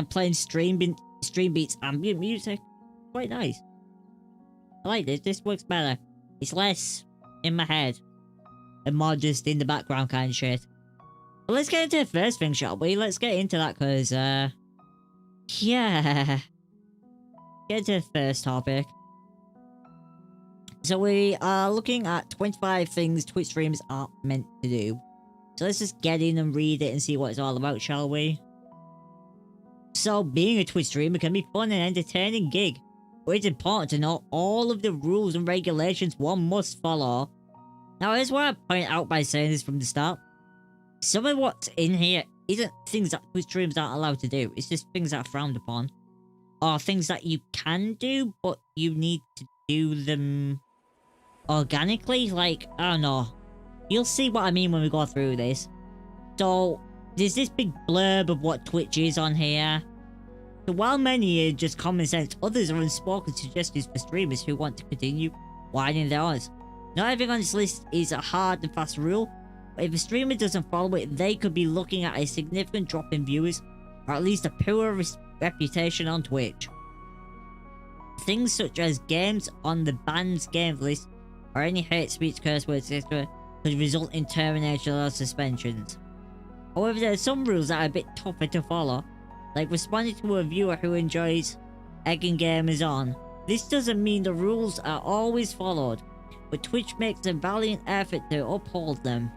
and playing stream beats ambient music. Quite nice. I like this. This works better. It's less in my head and more just in the background kind of shit. But let's get into the first thing, shall we? Let's get into that because, yeah. Get into the first topic. So we are looking at 25 things Twitch streamers aren't meant to do. So let's just get in and read it and see what it's all about, shall we? So being a Twitch streamer can be fun and entertaining gig, but it's important to know all of the rules and regulations one must follow. Now I just want to point out by saying this from the start, some of what's in here isn't things that Twitch streamers aren't allowed to do, it's just things that are frowned upon. Or things that you can do, but you need to do them organically, like, I don't know. You'll see what I mean when we go through this. So, there's this big blurb of what Twitch is on here. So while many are just common sense, others are unspoken suggestions for streamers who want to continue widening their audience. Not everything on this list is a hard and fast rule, but if a streamer doesn't follow it, they could be looking at a significant drop in viewers, or at least a poor reputation on Twitch. Things such as games on the banned games list, or any hate speech, curse words, etc. could result in termination or suspensions. However, there are some rules that are a bit tougher to follow, like responding to a viewer who enjoys egging gamers on. This doesn't mean the rules are always followed, but Twitch makes a valiant effort to uphold them.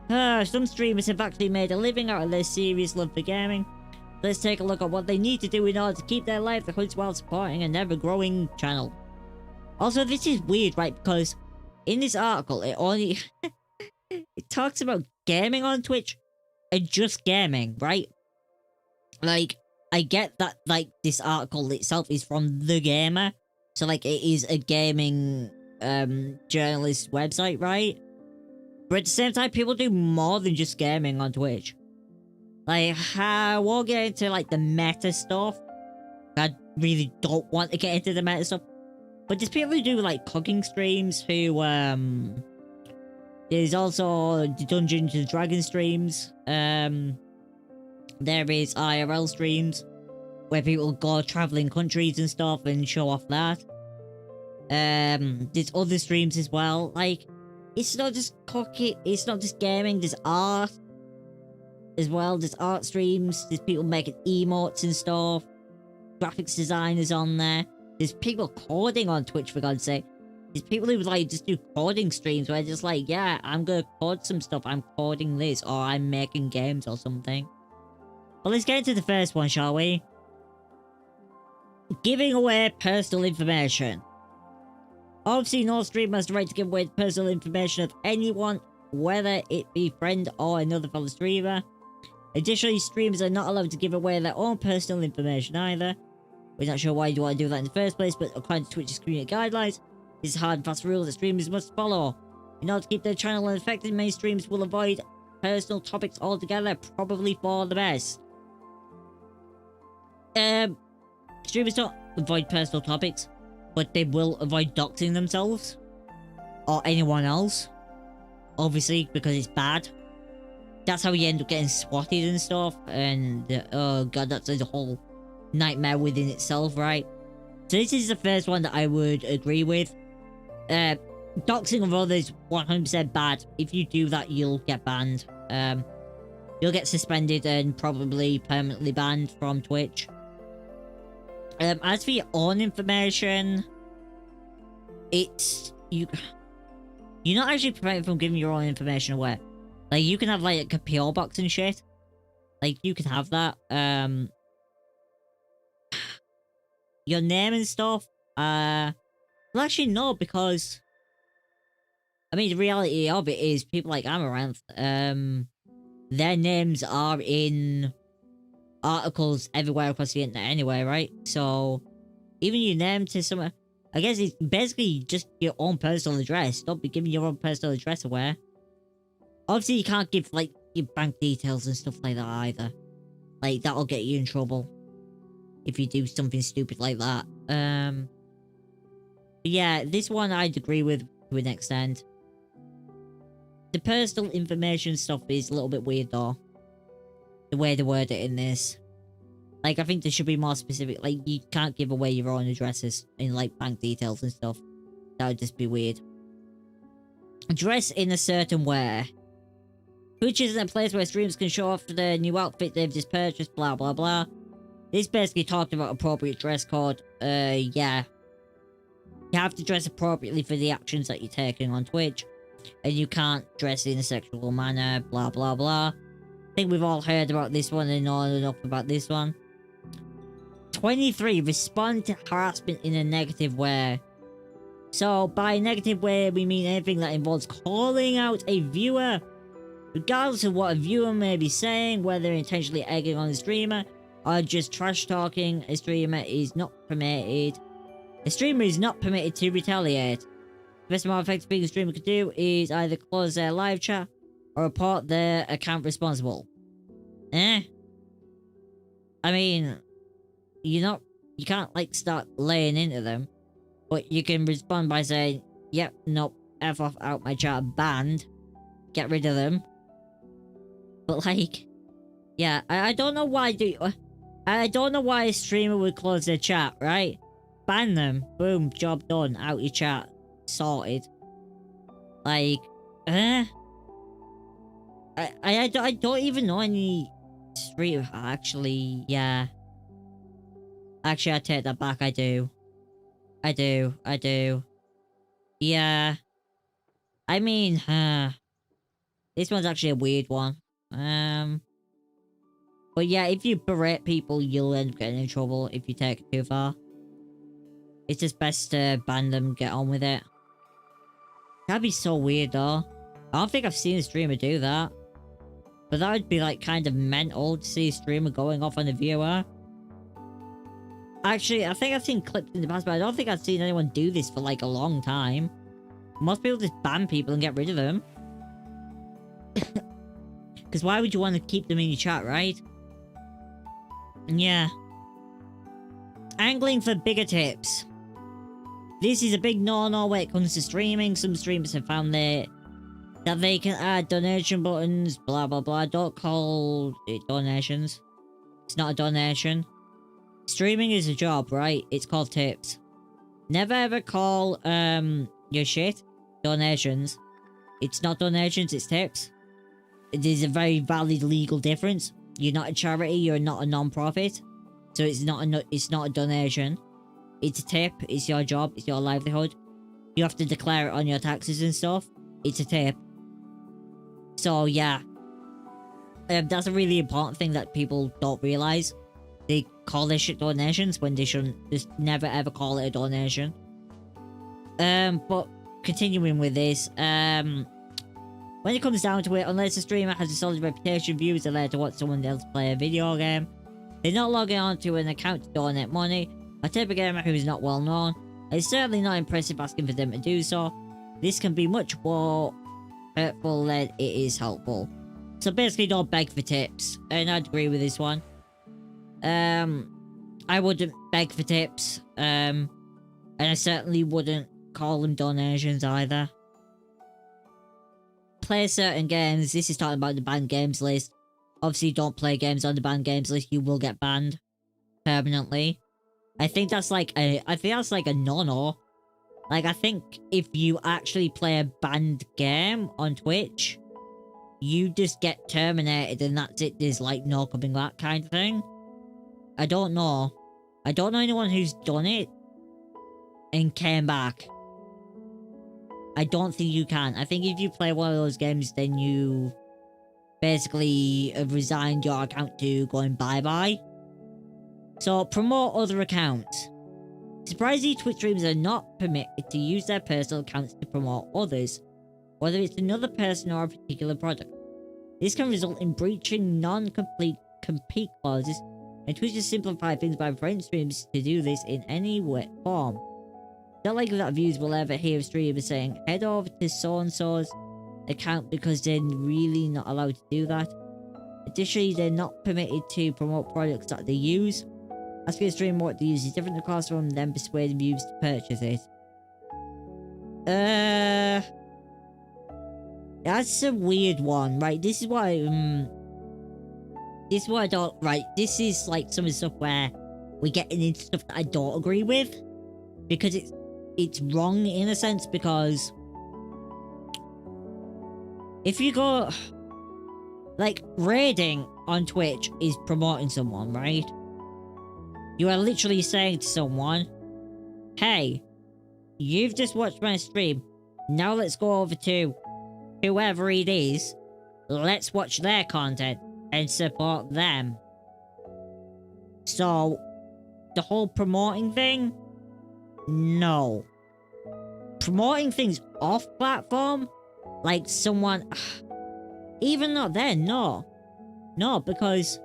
Some streamers have actually made a living out of their serious love for gaming. Let's take a look at what they need to do in order to keep their livelihoods while supporting an ever-growing channel. Also, this is weird, right? Because in this article, it only... it talks about gaming on Twitch and just gaming, right? Like, I get that, like, this article itself is from The Gamer. So, like, it is a gaming, journalist website, right? But at the same time, people do more than just gaming on Twitch. Like, we'll get into, like, the meta stuff. I really don't want to get into the meta stuff. But there's people who do, like, cooking streams who, there's also the Dungeons and Dragons streams. There is IRL streams where people go traveling countries and stuff and show off that. There's other streams as well. Like, it's not just cooking, it's not just gaming, there's art as well. There's art streams, there's people making emotes and stuff, graphics designers on there. There's people coding on Twitch, for God's sake. There's people who like just do coding streams where they're just like, yeah, I'm gonna code some stuff, I'm coding this, or I'm making games or something. But let's get into the first one, shall we? Giving away personal information. Obviously, no streamer has the right to give away personal information of anyone, whether it be friend or another fellow streamer. Additionally, streamers are not allowed to give away their own personal information either. We're not sure why you want to do that in the first place, but according to Twitch's community guidelines, this is hard and fast rules that streamers must follow. In order to keep their channel unaffected, many streamers will avoid personal topics altogether, probably for the best. Streamers don't avoid personal topics, but they will avoid doxing themselves or anyone else, obviously, because it's bad. That's how you end up getting swatted and stuff, and oh god, that's a whole nightmare within itself, right? So this is the first one that I would agree with. Doxing of others, 100% bad. If you do that, you'll get banned. You'll get suspended and probably permanently banned from Twitch. As for your own information, it's... You're not actually prevented from giving your own information away. Like, you can have, like, a PO box and shit. Like, you can have that. Your name and stuff, well, actually, no, because... I mean, the reality of it is, people like Amaranth, their names are in articles everywhere across the internet anyway, right? So, even your name to someone... I guess it's basically just your own personal address. Don't be giving your own personal address away. Obviously, you can't give, like, your bank details and stuff like that either. Like, that'll get you in trouble if you do something stupid like that. But yeah, this one I'd agree with to an extent. The personal information stuff is a little bit weird though. The way they word it in this. Like, I think there should be more specific. Like, you can't give away your own addresses in, like, bank details and stuff. That would just be weird. Dress in a certain way. Twitch isn't a place where streamers can show off the new outfit they've just purchased, blah, blah, blah. This basically talked about appropriate dress code. Yeah. You have to dress appropriately for the actions that you're taking on Twitch. And you can't dress in a sexual manner, blah, blah, blah. I think we've all heard about this one and know enough about this one. 23. Respond to harassment in a negative way. So, by negative way, we mean anything that involves calling out a viewer. Regardless of what a viewer may be saying, whether intentionally egging on a streamer, or just trash-talking a streamer is not permitted. A streamer is not permitted to retaliate. The best more effective thing a streamer could do is either close their live chat, or report their account responsible. I mean, you can't, like, start laying into them. But you can respond by saying, yep, nope, F off, out my chat, banned. Get rid of them. But, like, yeah, I don't know why I don't know why a streamer would close their chat, right? Ban them. Boom, job done. Out your chat. Sorted. Like, I don't even know any streamer. Actually, yeah. Actually, I take that back, I do. I do. Yeah. I mean, this one's actually a weird one. But yeah, if you berate people, you'll end up getting in trouble if you take it too far. It's just best to ban them, get on with it. That'd be so weird though. I don't think I've seen a streamer do that. But that would be like kind of mental to see a streamer going off on a viewer. Actually, I think I've seen clips in the past, but I don't think I've seen anyone do this for like a long time. Most people just ban people and get rid of them. Because why would you want to keep them in your chat, right? Yeah. Angling for bigger tips. This is a big no-no when it comes to streaming. Some streamers have found that they can add donation buttons, blah blah blah. Don't call it donations. It's not a donation. Streaming is a job, right? It's called tips. Never ever call your shit donations. It's not donations, it's tips. It is a very valid legal difference. You're not a charity, you're not a non-profit. So it's not a donation. It's a tip, it's your job, it's your livelihood. You have to declare it on your taxes and stuff. It's a tip. So yeah. That's a really important thing that people don't realise. They call their shit donations when they shouldn't. Just never ever call it a donation. But continuing with this, when it comes down to it, unless a streamer has a solid reputation, viewers are there to watch someone else play a video game. They're not logging onto an account to donate money. A type of gamer who is not well known. It's certainly not impressive asking for them to do so. This can be much more hurtful than it is helpful. So basically, don't beg for tips, and I'd agree with this one. I wouldn't beg for tips, and I certainly wouldn't call them donations either. Play certain games. This is talking about the banned games list. Obviously, don't play games on the banned games list. You will get banned permanently. I think that's like a no-no. Like, I think if you actually play a banned game on Twitch, you just get terminated and that's it. There's like no coming back kind of thing. I don't know. I don't know anyone who's done it and came back. I don't think you can. I think if you play one of those games, then you basically have resigned your account to going bye-bye. So, promote other accounts. Surprisingly, Twitch streamers are not permitted to use their personal accounts to promote others, whether it's another person or a particular product. This can result in breaching non-complete compete clauses, and Twitch has simplified things by preventing streamers to do this in any form. Not likely that viewers will ever hear streamers saying, head over to so-and-so's account because they're really not allowed to do that. Additionally, they're not permitted to promote products that they use. Asking a streamer what they use is different across from them persuading viewers to purchase it. That's a weird one, right? This is why, this is what I don't, right, this is like some of the stuff where we're getting into stuff that I don't agree with. Because it's wrong in a sense, because if you go, like, raiding on Twitch is promoting someone, right? You are literally saying to someone, hey, you've just watched my stream, now let's go over to whoever it is, let's watch their content and support them. So, the whole promoting thing, no. Promoting things off platform, like someone, even not then, no. No, because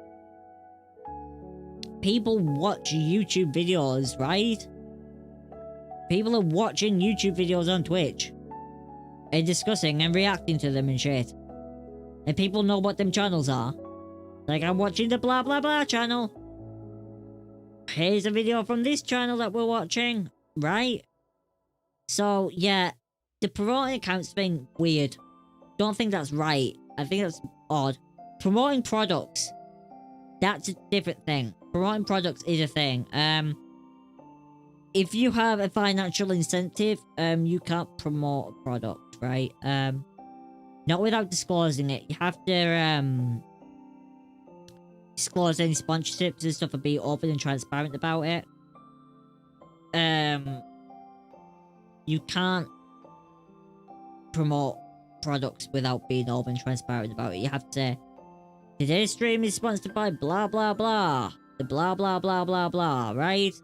people watch YouTube videos, right? People are watching YouTube videos on Twitch and discussing and reacting to them and shit. And people know what them channels are. Like, I'm watching the blah blah blah channel. Here's a video from this channel that we're watching, right? So, yeah, the promoting accounts thing, weird. Don't think that's right. I think that's odd. Promoting products, that's a different thing. Promoting products is a thing. If you have a financial incentive, you can't promote a product, right? Not without disclosing it. You have to, disclose any sponsorships and stuff and be open and transparent about it. You can't promote products without being open and transparent about it. You have to, today's stream is sponsored by blah blah blah. The blah blah blah blah blah, right?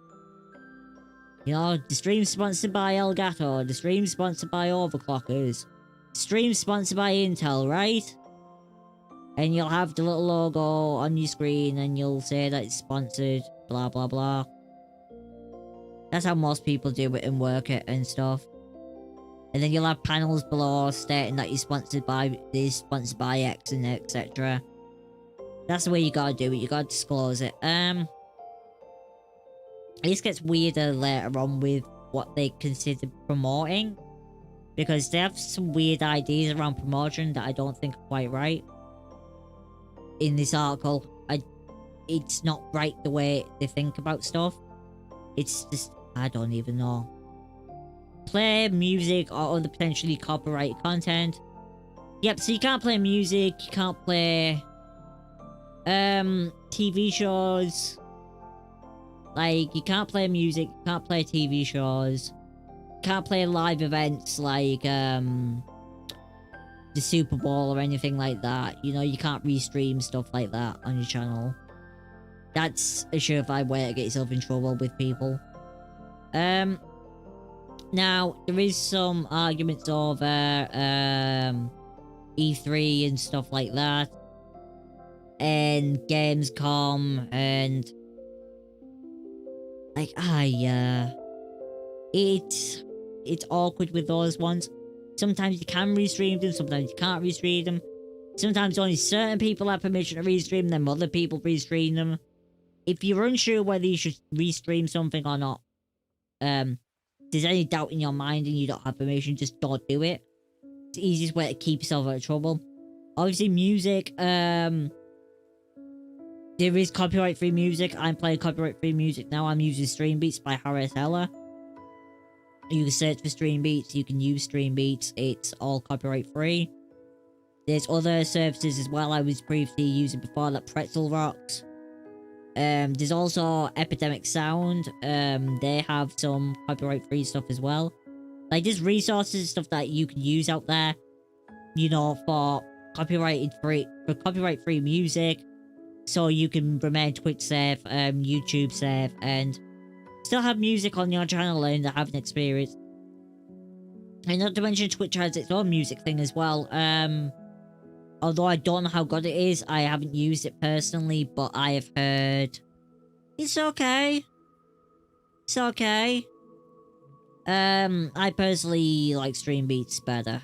You know, the stream's sponsored by Elgato, the stream's sponsored by Overclockers, the stream's sponsored by Intel, right? And you'll have the little logo on your screen and you'll say that it's sponsored, blah blah blah. That's how most people do it and work it and stuff. And then you'll have panels below stating that you're sponsored by this, sponsored by X and etc. That's the way you gotta do it, you gotta disclose it. This gets weirder later on with what they consider promoting. Because they have some weird ideas around promotion that I don't think are quite right. In this article, it's not right the way they think about stuff. It's just, I don't even know. Play music or other potentially copyrighted content. Yep, so you can't play music, you can't play TV shows. Like, you can't play music, you can't play TV shows. You can't play live events like the Super Bowl or anything like that. You know, you can't restream stuff like that on your channel. That's a surefire way to get yourself in trouble with people. Now, there is some arguments over E3 and stuff like that. And Gamescom and like, it's awkward with those ones. Sometimes you can restream them, sometimes you can't restream them. Sometimes only certain people have permission to restream them, other people restream them. If you're unsure whether you should restream something or not, there's any doubt in your mind and you don't have permission, just don't do it. It's the easiest way to keep yourself out of trouble. Obviously, music, there is copyright-free music. I'm playing copyright-free music now. I'm using Stream Beats by Harassment. You can search for Stream Beats. You can use Stream Beats. It's all copyright-free. There's other services as well I was previously using before, like Pretzel Rocks. There's also Epidemic Sound. They have some copyright-free stuff as well. Like, there's resources and stuff that you can use out there, you know, for copyright-free music. So you can remain Twitch safe, YouTube safe, and still have music on your channel and have an experience. And not to mention, Twitch has its own music thing as well. Although I don't know how good it is, I haven't used it personally, but I have heard it's okay. It's okay. I personally like Stream Beats better,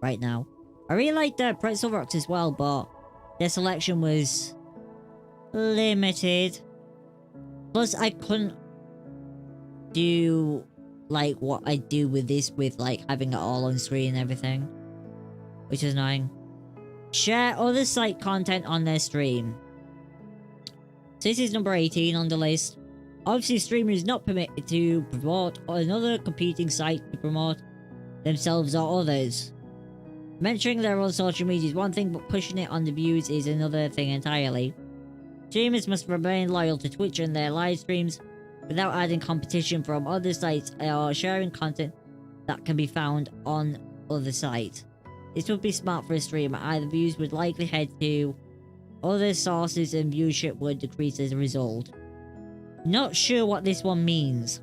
right now. I really like the Pretzel Rocks as well, but their selection was limited. Plus, I couldn't do, like, what I do with this, with, like, having it all on screen and everything. Which is annoying. Share other site content on their stream. So this is number 18 on the list. Obviously, streamer is not permitted to promote another competing site to promote themselves or others. Mentioning their own social media is one thing, but pushing it on the views is another thing entirely. Streamers must remain loyal to Twitch and their live streams without adding competition from other sites or sharing content that can be found on other sites. This would be smart for a streamer. Either views would likely head to other sources and viewership would decrease as a result. Not sure what this one means.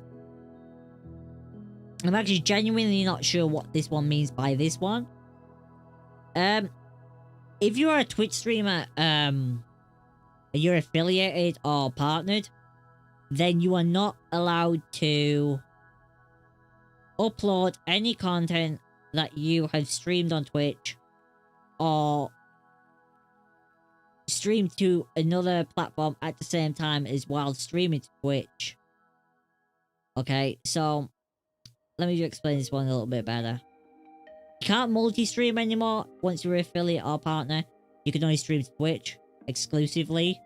I'm actually genuinely not sure what this one means by this one. If you are a Twitch streamer, you're affiliated or partnered, then you are not allowed to upload any content that you have streamed on Twitch or stream to another platform at the same time as while streaming to Twitch. Okay, so let me just explain this one a little bit better. You can't multi-stream anymore once you're an affiliate or partner. You can only stream to Twitch exclusively.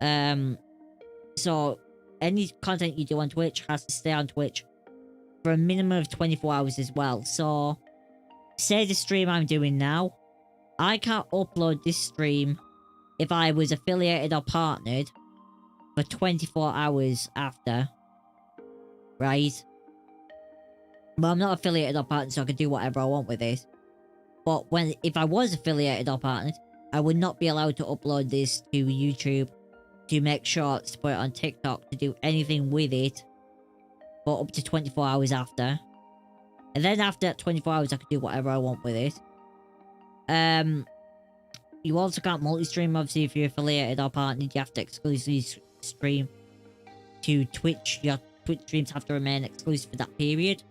So any content you do on Twitch has to stay on Twitch for a minimum of 24 hours as well. So say the stream I'm doing now, I can't upload this stream if I was affiliated or partnered for 24 hours after, right? But I'm not affiliated or partnered, so I can do whatever I want with it. But if I was affiliated or partnered, I would not be allowed to upload this to YouTube, to make shorts, to put it on TikTok, to do anything with it for up to 24 hours after. And then after that 24 hours, I can do whatever I want with it. You also can't multi-stream, obviously, if you're affiliated or partnered. You have to exclusively stream to Twitch. Your Twitch streams have to remain exclusive for that period.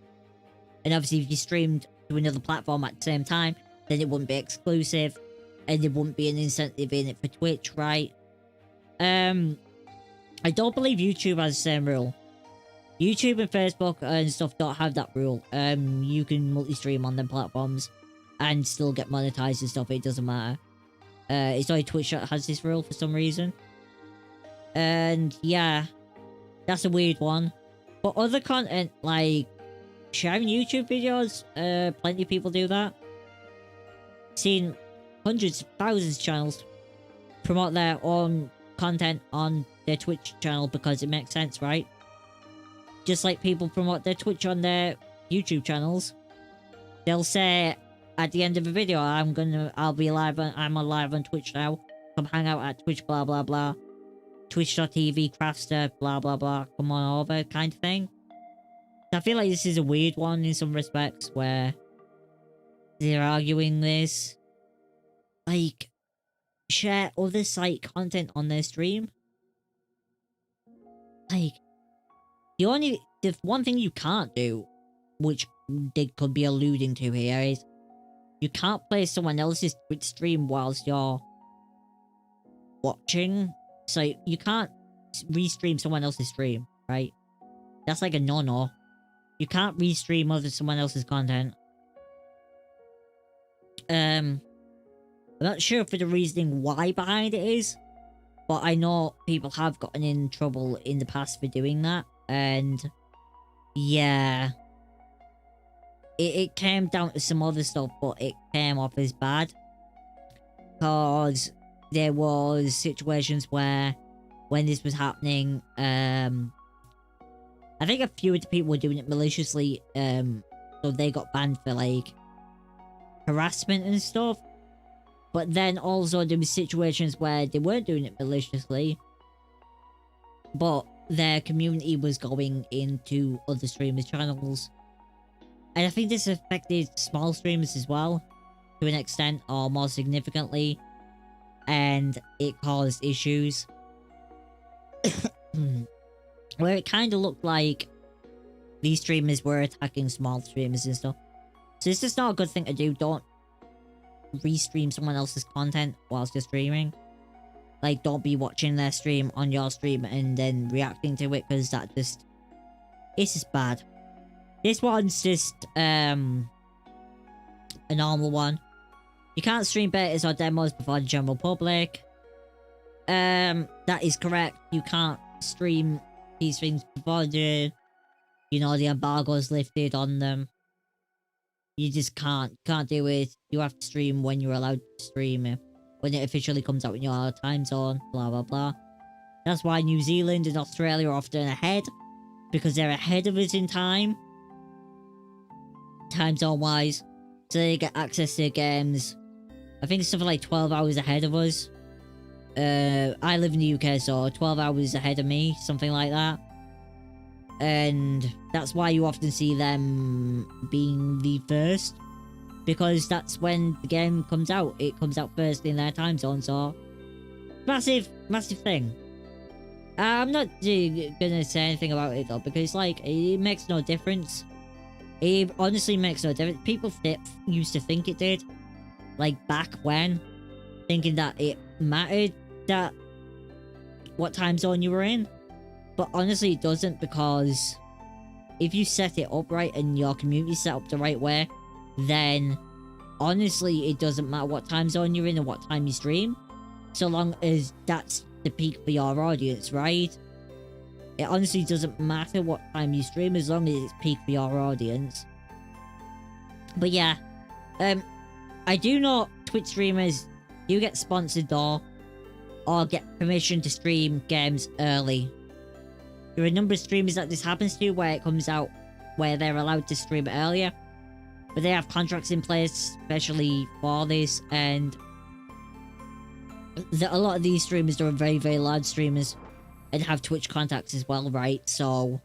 And obviously, if you streamed to another platform at the same time, then it wouldn't be exclusive. And there wouldn't be an incentive in it for Twitch, right? I don't believe YouTube has the same rule. YouTube and Facebook and stuff don't have that rule. You can multi-stream on them platforms and still get monetized and stuff. It doesn't matter. It's only Twitch that has this rule for some reason. And yeah, that's a weird one. But other content, like sharing YouTube videos, plenty of people do that. Seen hundreds, thousands of channels promote their own content on their Twitch channel because it makes sense, right? Just like people promote their Twitch on their YouTube channels. They'll say at the end of a video, I'll be live I'm on live on Twitch now. Come hang out at Twitch, blah blah blah. Twitch.tv, Crafter, blah blah blah. Come on over, kind of thing. I feel like this is a weird one in some respects where they're arguing this. Like, share other site content on their stream. Like, the one thing you can't do, which they could be alluding to here, is you can't play someone else's Twitch stream whilst you're watching. So you can't restream someone else's stream, right? That's like a no-no. You can't restream someone else's content. I'm not sure for the reasoning why behind it is, but I know people have gotten in trouble in the past for doing that, and yeah, it came down to some other stuff, but it came off as bad, because there was situations where, when this was happening, I think a few of the people were doing it maliciously, so they got banned for, like, harassment and stuff. But then also there were situations where they weren't doing it maliciously, but their community was going into other streamers' channels. And I think this affected small streamers as well, to an extent, or more significantly, and it caused issues. Where it kind of looked like these streamers were attacking small streamers and stuff. So it's just not a good thing to do. Don't restream someone else's content whilst you're streaming. Like, don't be watching their stream on your stream and then reacting to it, because that just... it's just bad. This one's just, a normal one. You can't stream betas or demos before the general public. That is correct. You can't stream these things before the, you know, the embargo's lifted on them. You just can't do it. You have to stream when you're allowed to stream it. When it officially comes out in your time zone, blah blah blah. That's why New Zealand and Australia are often ahead. Because they're ahead of us in time. Time zone wise. So they get access to games. I think it's something like 12 hours ahead of us. I live in the UK, so 12 hours ahead of me, something like that. And that's why you often see them being the first. Because that's when the game comes out. It comes out first in their time zone, so... Massive thing. I'm not gonna say anything about it though, because like, it makes no difference. It honestly makes no difference. People used to think it did. Like, back when. Thinking that it mattered that what time zone you were in. But honestly, it doesn't, because if you set it up right and your community set up the right way, then honestly, it doesn't matter what time zone you're in and what time you stream. So long as that's the peak for your audience, right? It honestly doesn't matter what time you stream as long as it's peak for your audience. But yeah, I do know Twitch streamers do get sponsored though, or get permission to stream games early. There are a number of streamers that this happens to where it comes out where they're allowed to stream earlier. But they have contracts in place especially for this, and a lot of these streamers are very, very large streamers and have Twitch contacts as well, right? So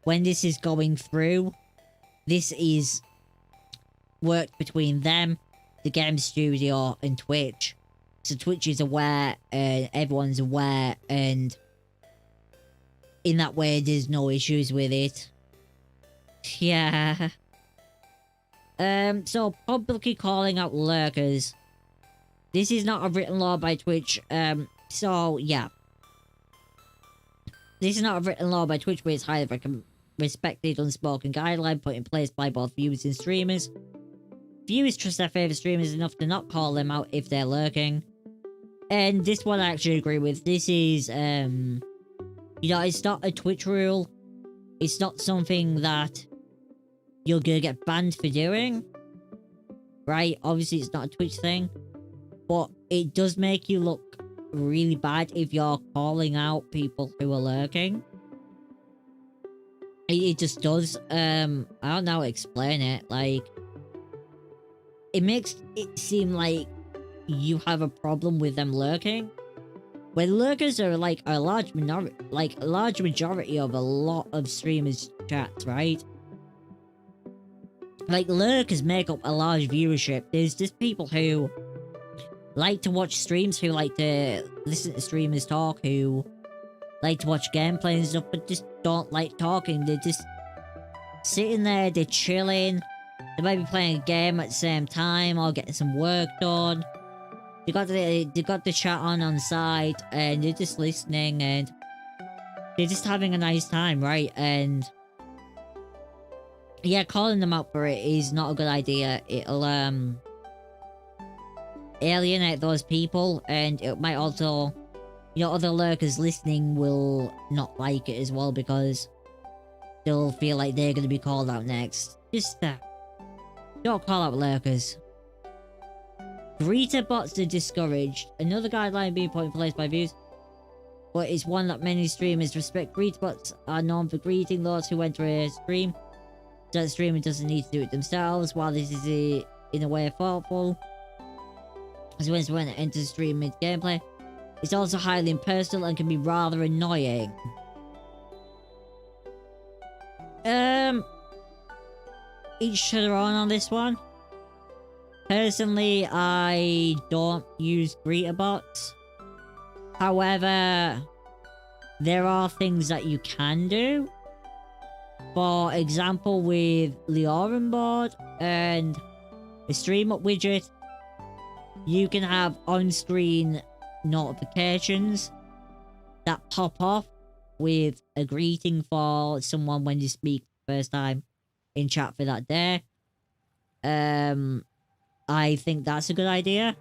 when this is going through, this is worked between them, the game studio, and Twitch. So Twitch is aware and everyone's aware, and in that way there's no issues with it. Yeah. So publicly calling out lurkers. This is not a written law by Twitch, so yeah. This is not a written law by Twitch, but it's highly respected, unspoken guideline put in place by both viewers and streamers. Viewers trust their favourite streamers enough to not call them out if they're lurking. And this one I actually agree with. This is, you know, it's not a Twitch rule. It's not something that you're gonna get banned for doing. Right? Obviously, it's not a Twitch thing. But it does make you look really bad if you're calling out people who are lurking. It just does. I don't know how to explain it. Like, it makes it seem like you have a problem with them lurking. When lurkers are like a large minority, like a large majority of a lot of streamers' chats, right? Like, lurkers make up a large viewership. There's just people who like to watch streams, who like to listen to streamers talk, who like to watch gameplay and stuff, but just don't like talking. They're just sitting there, they're chilling. They might be playing a game at the same time, or getting some work done. They got the chat on the side, and they're just listening, and they're just having a nice time, right? And yeah, calling them out for it is not a good idea. It'll alienate those people, and it might also, you know, other lurkers listening will not like it as well, because they'll feel like they're gonna be called out next. Just don't call out lurkers. Greeter bots are discouraged. Another guideline being put in place by views, but it's one that many streamers respect. Greeter bots are known for greeting those who enter a stream, so the streamer doesn't need to do it themselves. While this is in a way thoughtful, as when it enters stream mid-gameplay, it's also highly impersonal and can be rather annoying. Each to their own on this one. Personally, I don't use greeter bots. However, there are things that you can do. For example, with Leorin board and the stream up widget, you can have on-screen notifications that pop off with a greeting for someone when you speak the first time in chat for that day. I think that's a good idea.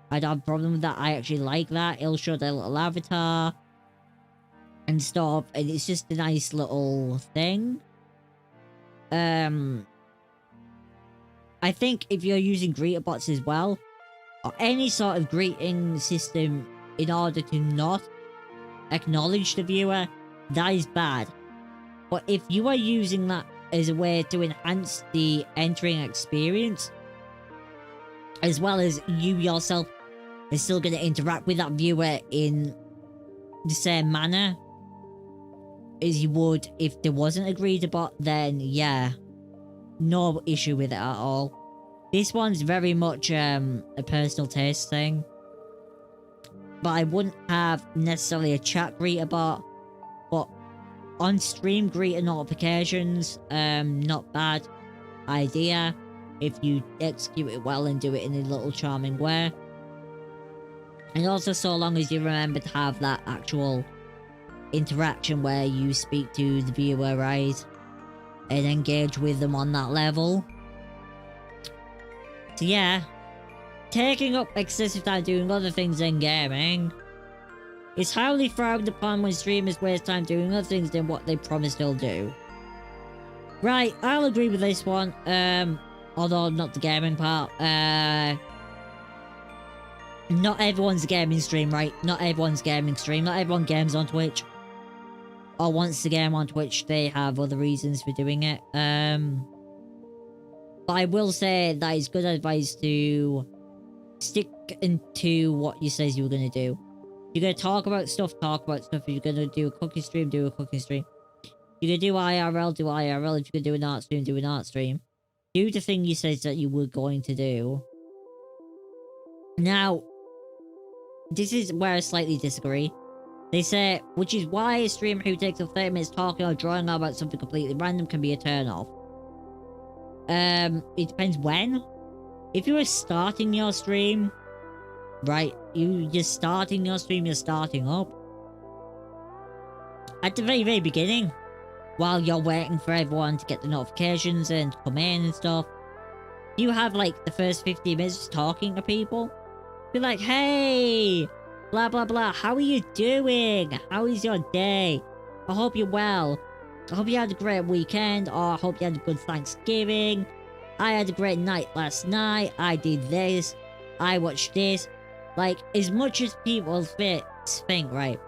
I don't have a problem with that. I actually like that. It'll show their little avatar and stuff, and it's just a nice little thing. I think if you're using greeter bots as well, or any sort of greeting system in order to not acknowledge the viewer, that is bad. But if you are using that as a way to enhance the entering experience, as well as you yourself are still going to interact with that viewer in the same manner as you would if there wasn't a greeter bot, then yeah, no issue with it at all. This one's very much a personal taste thing. But I wouldn't have necessarily a chat greeter bot. But on stream greeter notifications, not bad idea if you execute it well and do it in a little charming way. And also so long as you remember to have that actual interaction where you speak to the viewer, right? And engage with them on that level. So yeah, taking up excessive time doing other things than gaming is highly frowned upon when streamers waste time doing other things than what they promised they'll do. Right, I'll agree with this one, although not the gaming part. Not everyone's a gaming stream, right? Not everyone's gaming stream. Not everyone games on Twitch. Or wants to game on Twitch, they have other reasons for doing it. But I will say that it's good advice to stick into what you says you were going to do. You're going to talk about stuff, talk about stuff. If you're going to do a cooking stream, do a cooking stream. You're going to do IRL, do IRL. If you're going to do an art stream, do an art stream. Do the thing you said that you were going to do. Now, this is where I slightly disagree. They say, which is why a streamer who takes up 30 minutes talking or drawing on about something completely random can be a turn-off. It depends when. If you were starting your stream, right, you're starting your stream, you're starting up. At the very, very beginning, while you're waiting for everyone to get the notifications and come in and stuff, you have like the first 15 minutes talking to people. Be like, hey, blah, blah, blah. How are you doing? How is your day? I hope you're well. I hope you had a great weekend. Or I hope you had a good Thanksgiving. I had a great night last night. I did this. I watched this. Like, as much as people think, right?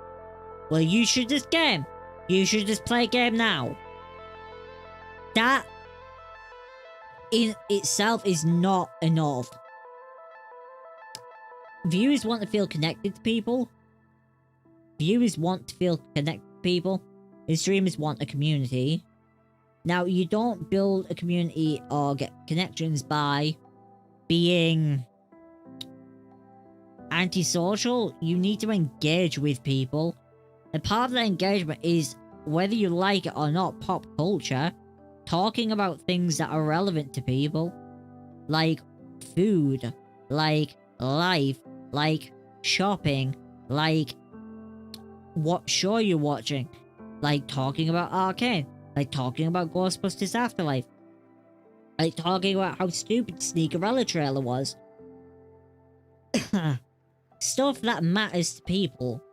Well, you should just game. You should just play a game now. That in itself is not enough. Viewers want to feel connected to people. Viewers want to feel connected to people. And streamers want a community. Now, you don't build a community or get connections by being antisocial. You need to engage with people. And part of that engagement is, whether you like it or not, pop culture. Talking about things that are relevant to people. Like food. Like life. Like shopping. Like what show you're watching. Like talking about Arcane. Like talking about Ghostbusters Afterlife. Like talking about how stupid Sneakerella trailer was. Stuff that matters to people.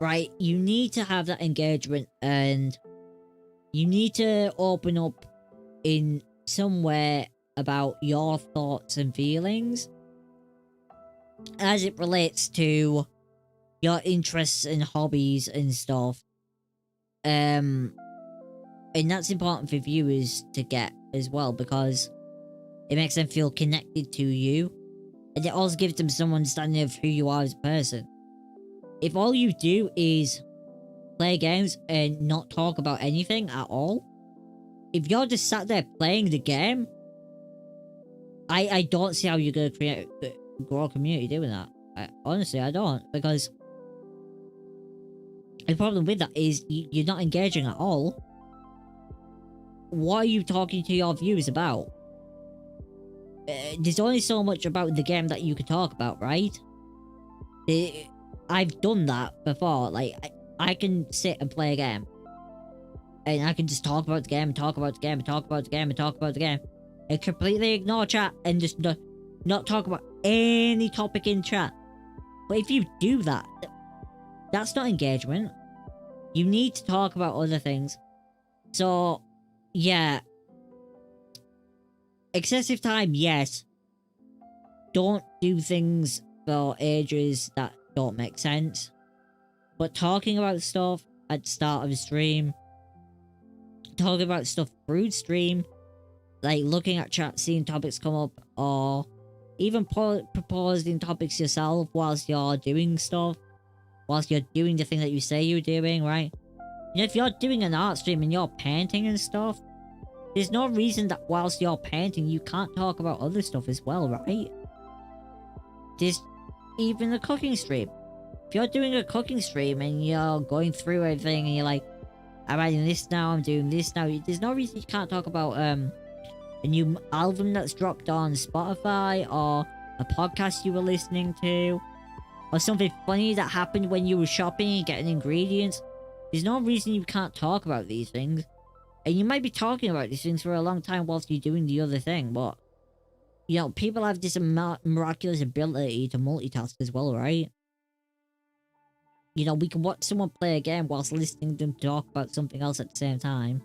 Right? You need to have that engagement, and you need to open up in some way about your thoughts and feelings as it relates to your interests and hobbies and stuff. And that's important for viewers to get as well, because it makes them feel connected to you, and it also gives them some understanding of who you are as a person. If all you do is play games and not talk about anything at all, if you're just sat there playing the game, I don't see how you're going to grow a community doing that. Honestly, I don't, because the problem with that is you're not engaging at all. What are you talking to your viewers about? There's only so much about the game that you can talk about, right? I've done that before. Like, I can sit and play a game. And I can just talk about the game, and talk about the game, and talk about the game, and talk about the game. And completely ignore chat, and just not talk about any topic in chat. But if you do that, that's not engagement. You need to talk about other things. So, yeah. Excessive time, yes. Don't do things for ages that don't make sense. But talking about stuff at the start of a stream, talking about stuff through stream, like looking at chat, seeing topics come up, or even proposing topics yourself whilst you're doing stuff, whilst you're doing the thing that you say you're doing, right? You know, if you're doing an art stream and you're painting and stuff, there's no reason that whilst you're painting, you can't talk about other stuff as well, right? There's even a cooking stream. If you're doing a cooking stream and you're going through everything and you're like, I'm writing this now, I'm doing this now, there's no reason you can't talk about a new album that's dropped on Spotify, or a podcast you were listening to, or something funny that happened when you were shopping and getting ingredients. There's no reason you can't talk about these things. And you might be talking about these things for a long time whilst you're doing the other thing, but you know, people have this miraculous ability to multitask as well, right? You know, we can watch someone play a game whilst listening to them talk about something else at the same time.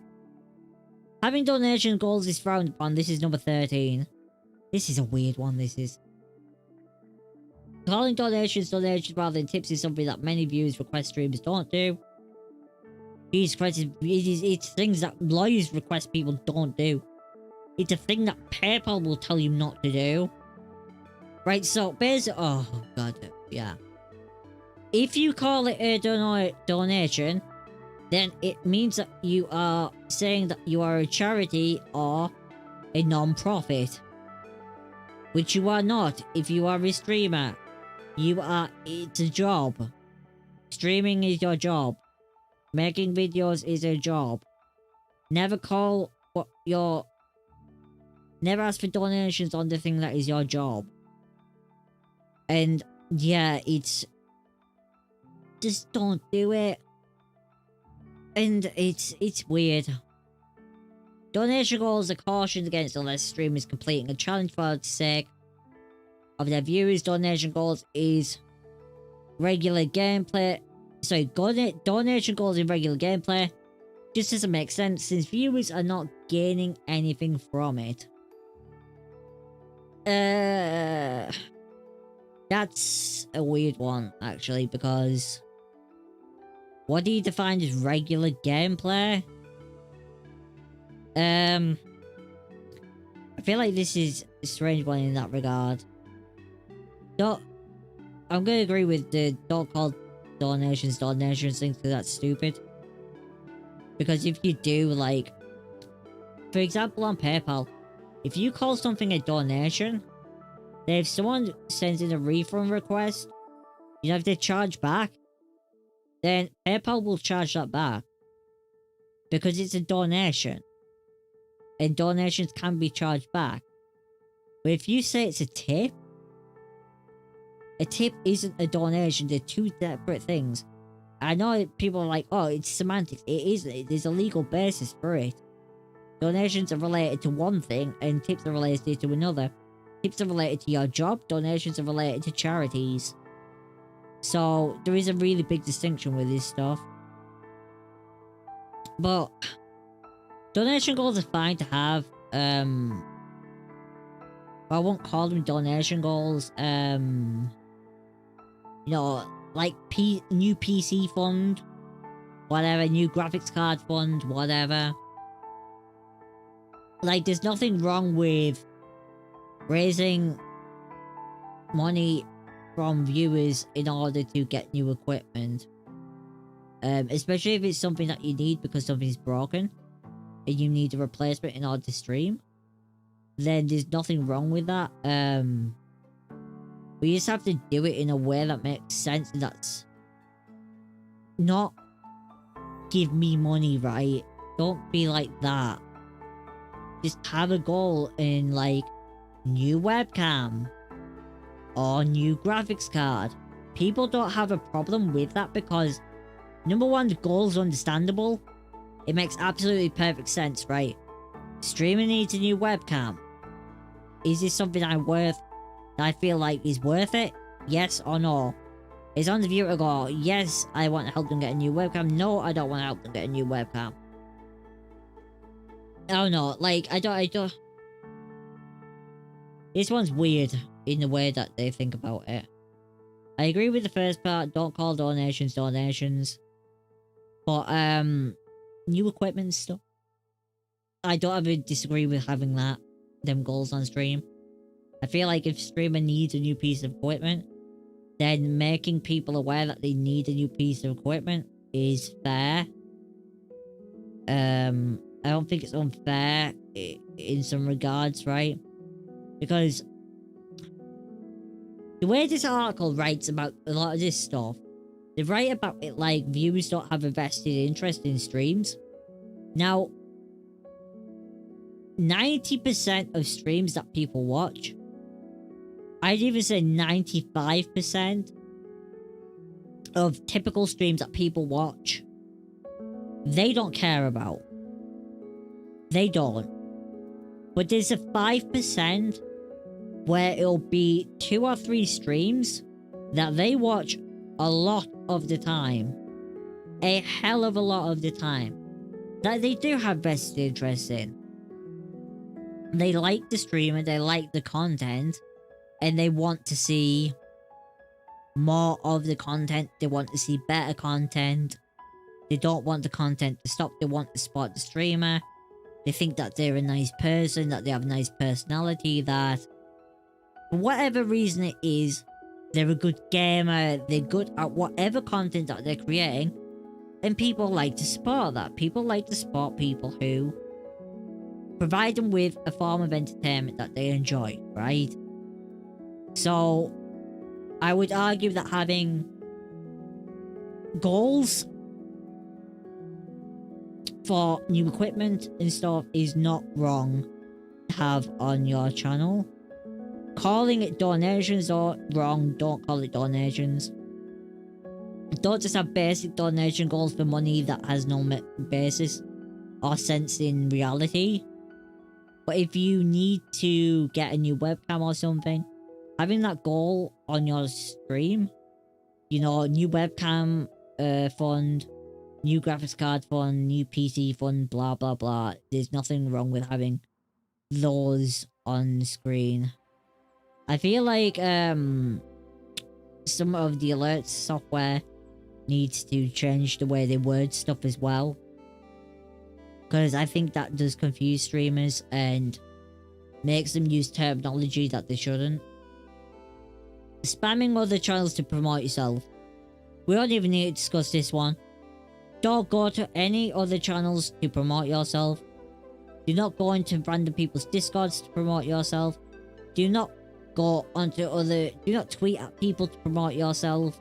Having donation goals is frowned upon. This is number 13. This is a weird one, this is. Calling donations rather than tips is something that many viewers request streamers don't do. Jesus Christ, it's things that lawyers request people don't do. It's a thing that PayPal will tell you not to do. Right, so basically, oh god, yeah. If you call it a donation, then it means that you are saying that you are a charity or a non-profit. Which you are not if you are a streamer. It's a job. Streaming is your job. Making videos is a job. Never ask for donations on the thing that is your job. And yeah, just don't do it. And it's weird. Donation goals are cautioned against unless streamers completing a challenge for the sake of their viewers. Donation goals is regular gameplay. Sorry, donation goals in regular gameplay just doesn't make sense since viewers are not gaining anything from it. That's a weird one, actually, because what do you define as regular gameplay? I feel like this is a strange one in that regard. I'm gonna agree with the don't call donations thing, because that's stupid. Because if you do, like, for example on PayPal, if you call something a donation, then if someone sends in a refund request, you know, if they charge back, then PayPal will charge that back. Because it's a donation. And donations can be charged back. But if you say it's a tip isn't a donation, they're two separate things. I know people are like, oh, it's semantics. It isn't. There's a legal basis for it. Donations are related to one thing, and tips are related to another. Tips are related to your job, donations are related to charities. So, there is a really big distinction with this stuff. But donation goals are fine to have. I won't call them donation goals. You know, like new PC fund, whatever, new graphics card fund, whatever. Like, there's nothing wrong with raising money from viewers in order to get new equipment. Especially if it's something that you need because something's broken and you need a replacement in order to stream. Then there's nothing wrong with that. But you just have to do it in a way that makes sense, and that's not give me money, right? Don't be like that. Just have a goal in, like, new webcam or new graphics card. People don't have a problem with that because, number one, the goal's understandable. It makes absolutely perfect sense, right? Streamer needs a new webcam. Is this something I'm worth that I feel like is worth it? Yes or no? It's on the viewer to go, yes, I want to help them get a new webcam. No, I don't want to help them get a new webcam. I don't know, like, I don't... This one's weird in the way that they think about it. I agree with the first part, don't call donations donations. But, new equipment and stuff. I don't ever disagree with having them goals on stream. I feel like if streamer needs a new piece of equipment, then making people aware that they need a new piece of equipment is fair. I don't think it's unfair in some regards, right? Because the way this article writes about a lot of this stuff, they write about it like viewers don't have a vested interest in streams. Now, 90% of streams that people watch, I'd even say 95% of typical streams that people watch, they don't care about. They don't. But there's a 5% where it'll be 2 or 3 streams that they watch a lot of the time. A hell of a lot of the time. That they do have vested interest in. They like the streamer, they like the content, and they want to see more of the content. They want to see better content. They don't want the content to stop. They want to support the streamer. They think that they're a nice person, that they have a nice personality, that for whatever reason it is, they're a good gamer, they're good at whatever content that they're creating, and people like to support that. People like to support people who provide them with a form of entertainment that they enjoy, right? So, I would argue that having goals for new equipment and stuff is not wrong to have on your channel. Calling it donations or wrong, don't call it donations. Don't just have basic donation goals for money that has no basis or sense in reality. But if you need to get a new webcam or something, having that goal on your stream, you know, new webcam fund, new graphics card fund, new PC fund, blah blah blah. There's nothing wrong with having those on screen. I feel like some of the alerts software needs to change the way they word stuff as well. Because I think that does confuse streamers and makes them use terminology that they shouldn't. Spamming other channels to promote yourself. We don't even need to discuss this one. Don't go to any other channels to promote yourself. Do not go into random people's discords to promote yourself. Do not go onto do not tweet at people to promote yourself.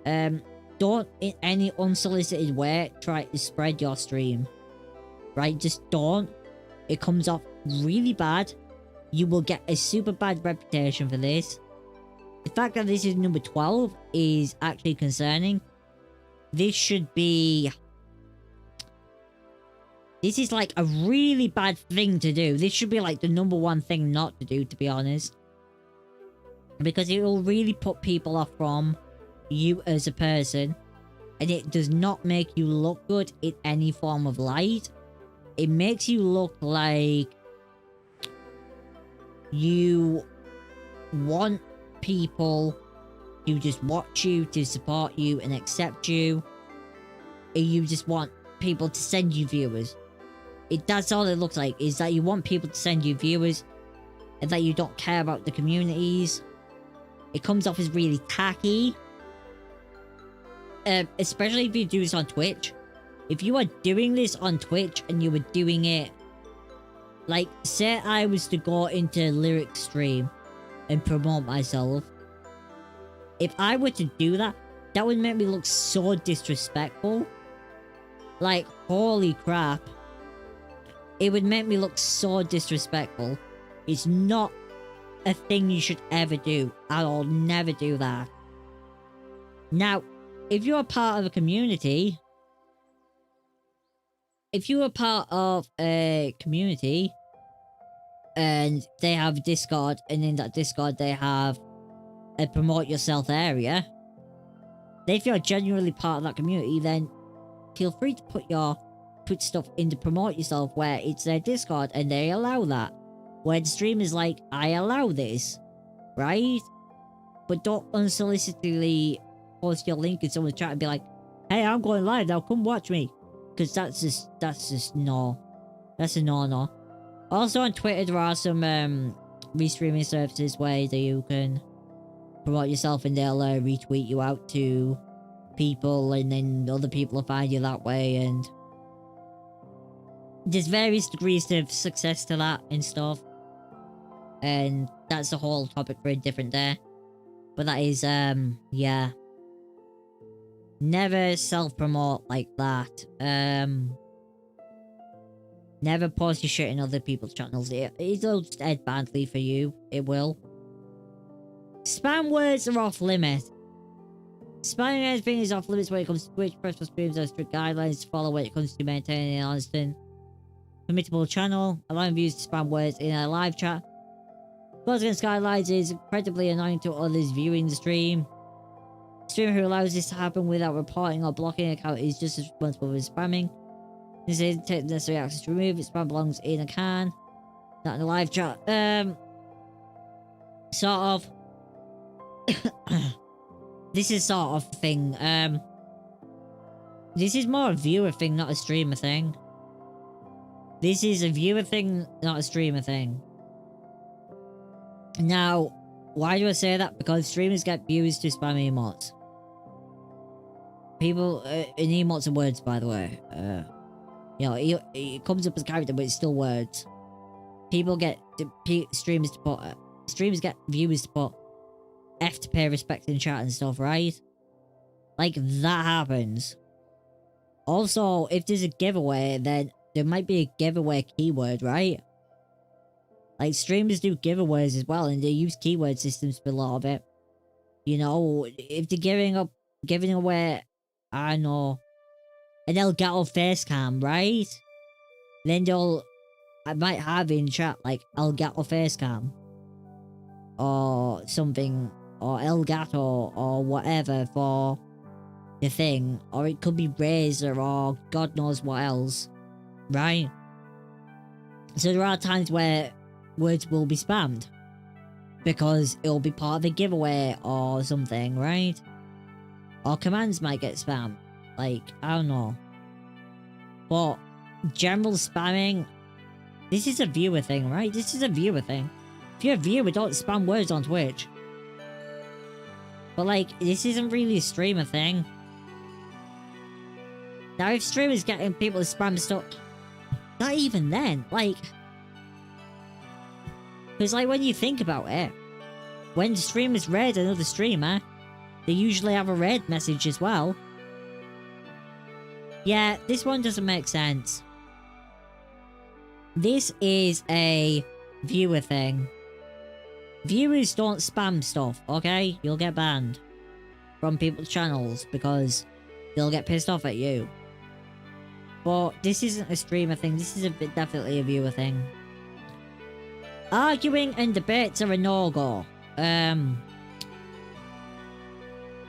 Don't in any unsolicited way try to spread your stream. Right? Just don't. It comes off really bad. You will get a super bad reputation for this. The fact that this is number 12 is actually concerning. This should be... This is like a really bad thing to do. This should be like the number 1 thing not to do, to be honest. Because it will really put people off from you as a person. And it does not make you look good in any form of light. It makes you look like you want people to just watch you, to support you and accept you. And you just want people to send you viewers. That's all it looks like, is that you want people to send you viewers and that you don't care about the communities. It comes off as really tacky. Especially if you do this on Twitch. If you are doing this on Twitch and you were doing it... Like, say I was to go into Lyric stream and promote myself. If I were to do that, that would make me look so disrespectful. Like, holy crap. It would make me look so disrespectful. It's not a thing you should ever do. I'll never do that. Now, if you're a part of a community... If you're a part of a community... And they have Discord, and in that Discord they have a promote yourself area. If you're genuinely part of that community, then feel free to put your Twitch stuff in the promote yourself where it's their Discord and they allow that. Where the stream is like, I allow this, right? But don't unsolicitedly post your link in someone's chat and be like, hey, I'm going live now, come watch me. Because that's just no. That's a no-no. Also on Twitter, there are some restreaming services where you can promote yourself and they'll retweet you out to people, and then other people will find you that way, and there's various degrees of success to that and stuff, and that's a whole topic for a different day. But that is yeah, never self-promote like that. Never post your shit in other people's channels. It'll just end badly for you. It will. Spam words are off limit. Spamming anything is off limits when it comes to Twitch. Personal streams have strict guidelines to follow when it comes to maintaining an honest and committable channel. Allowing viewers to spam words in a live chat goes against guidelines is incredibly annoying to others viewing the stream. The streamer who allows this to happen without reporting or blocking an account is just as responsible for spamming. This is take the necessary access to remove it. Spam belongs in a can, not in a live chat. Sort of. This is sort of thing. This is more a viewer thing, not a streamer thing. This is a viewer thing, not a streamer thing. Now, why do I say that? Because streamers get viewers to spam emotes. People, in emotes are words, by the way. You know, it comes up as character, but it's still words. People get streamers to put... streamers get viewers to put F to pay respect in chat and stuff, right? Like, that happens. Also, if there's a giveaway, then there might be a giveaway keyword, right? Like, streamers do giveaways as well, and they use keyword systems for a lot of it. You know, if they're giving away, I don't know, an Elgato face cam, right? Then I might have in chat, like, Elgato face cam. Or something, or Elgato, or whatever for the thing. Or it could be Razer, or God knows what else. Right? So there are times where words will be spammed. Because it'll be part of a giveaway or something, right? Or commands might get spammed. Like, I don't know. But general spamming, this is a viewer thing, right? This is a viewer thing. If you're a viewer, don't spam words on Twitch. But like, this isn't really a streamer thing. Now if streamers getting people to spam stuff, not even then, like... Because like, when you think about it, when streamers raid another streamer, they usually have a raid message as well. Yeah, this one doesn't make sense. This is a viewer thing. Viewers don't spam stuff, okay? You'll get banned from people's channels because they'll get pissed off at you. But this isn't a streamer thing, this is definitely a viewer thing. Arguing and debates are a no-go.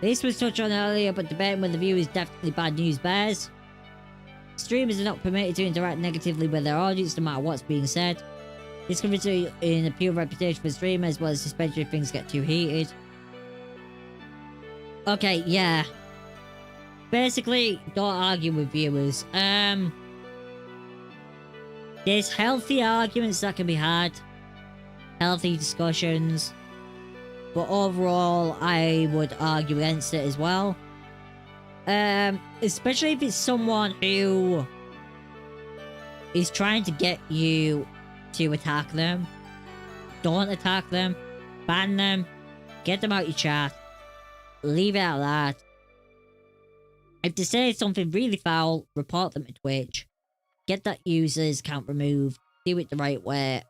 This was touched on earlier, but debating with the viewer is definitely bad news bears. Streamers are not permitted to interact negatively with their audience no matter what's being said. This can result in a poor reputation for streamers, as well as suspension if things get too heated. Okay, yeah. Basically, don't argue with viewers. There's healthy arguments that can be had. Healthy discussions. But overall, I would argue against it as well. Especially if it's someone who is trying to get you to attack them. Don't attack them. Ban them. Get them out your chat. Leave it at that. If they say something really foul, report them to Twitch. Get that user's account removed. Do it the right way.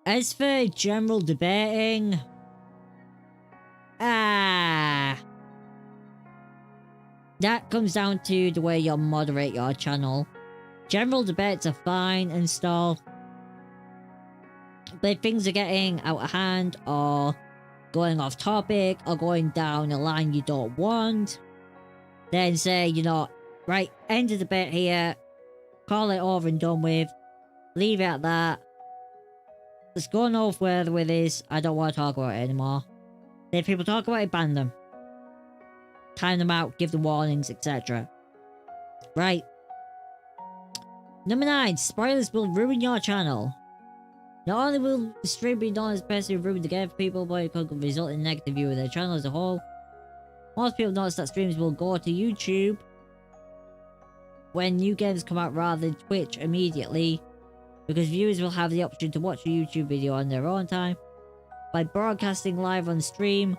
As for general debating... that comes down to the way you moderate your channel. General debates are fine and stuff. But if things are getting out of hand or going off topic or going down a line you don't want, then say, you know, right, end the debate here, call it over and done with, leave it at that. Let's go no further with this. I don't want to talk about it anymore. Then if people talk about it, ban them. Time them out, give them warnings, etc. Right. Number 9. Spoilers will ruin your channel. Not only will the stream be known as personally ruin the game for people, but it could result in negative view of their channel as a whole. Most people notice that streams will go to YouTube when new games come out rather than Twitch immediately, because viewers will have the option to watch a YouTube video on their own time. By broadcasting live on stream,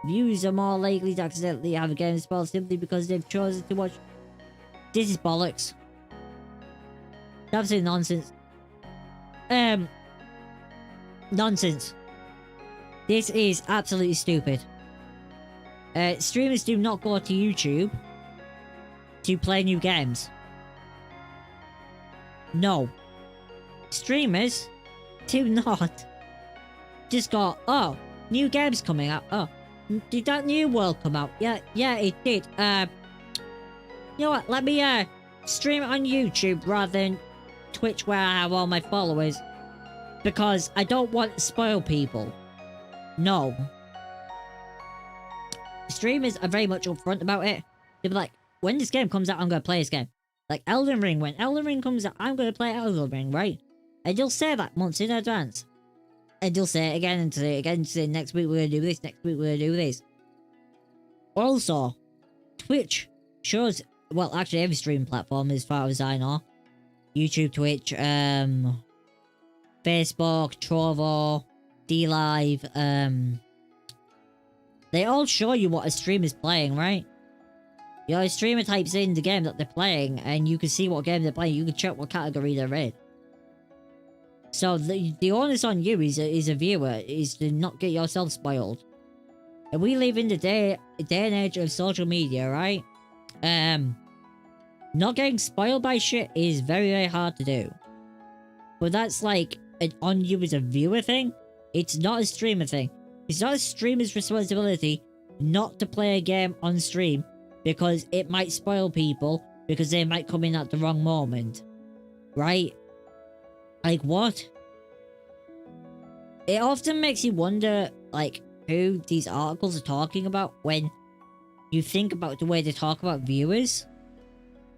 viewers are more likely to accidentally have a game spoiled simply because they've chosen to watch. This is bollocks. Absolute nonsense. Nonsense. This is absolutely stupid. Streamers do not go to YouTube to play new games. No. Streamers do not just go, oh, new game's coming out. Oh, did that new world come out? Yeah, it did. You know what? Let me stream it on YouTube rather than Twitch where I have all my followers, because I don't want to spoil people. No. Streamers are very much upfront about it. They'll be like, when this game comes out, I'm going to play this game. Like Elden Ring, when Elden Ring comes out, I'm going to play Elden Ring, right? And you'll say that months in advance. And you'll say it again and say it again and say, next week we're going to do this, next week we're going to do this. Also, Twitch shows, well, actually every streaming platform as far as I know. YouTube, Twitch, Facebook, Trovo, DLive, they all show you what a streamer's playing, right? You know, a streamer types in the game that they're playing, and you can see what game they're playing. You can check what category they're in. So the onus on you is a viewer is to not get yourself spoiled. And we live in the day and age of social media, right? Not getting spoiled by shit is very, very hard to do. But that's like an on you as a viewer thing. It's not a streamer thing. It's not a streamer's responsibility not to play a game on stream because it might spoil people because they might come in at the wrong moment. Right? Like, what? It often makes you wonder, like, who these articles are talking about when you think about the way they talk about viewers.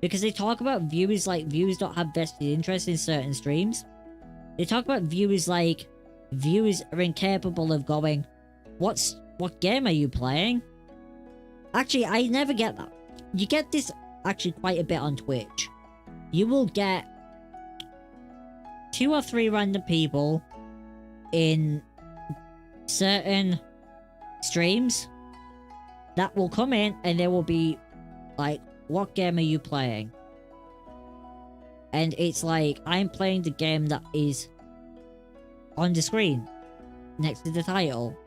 Because they talk about viewers like viewers don't have vested interest in certain streams. They talk about viewers like viewers are incapable of going, what game are you playing? Actually, I never get that. You get this actually quite a bit on Twitch. You will get 2 or 3 random people in certain streams that will come in and they will be like, what game are you playing? And it's like, I'm playing the game that is on the screen next to the title.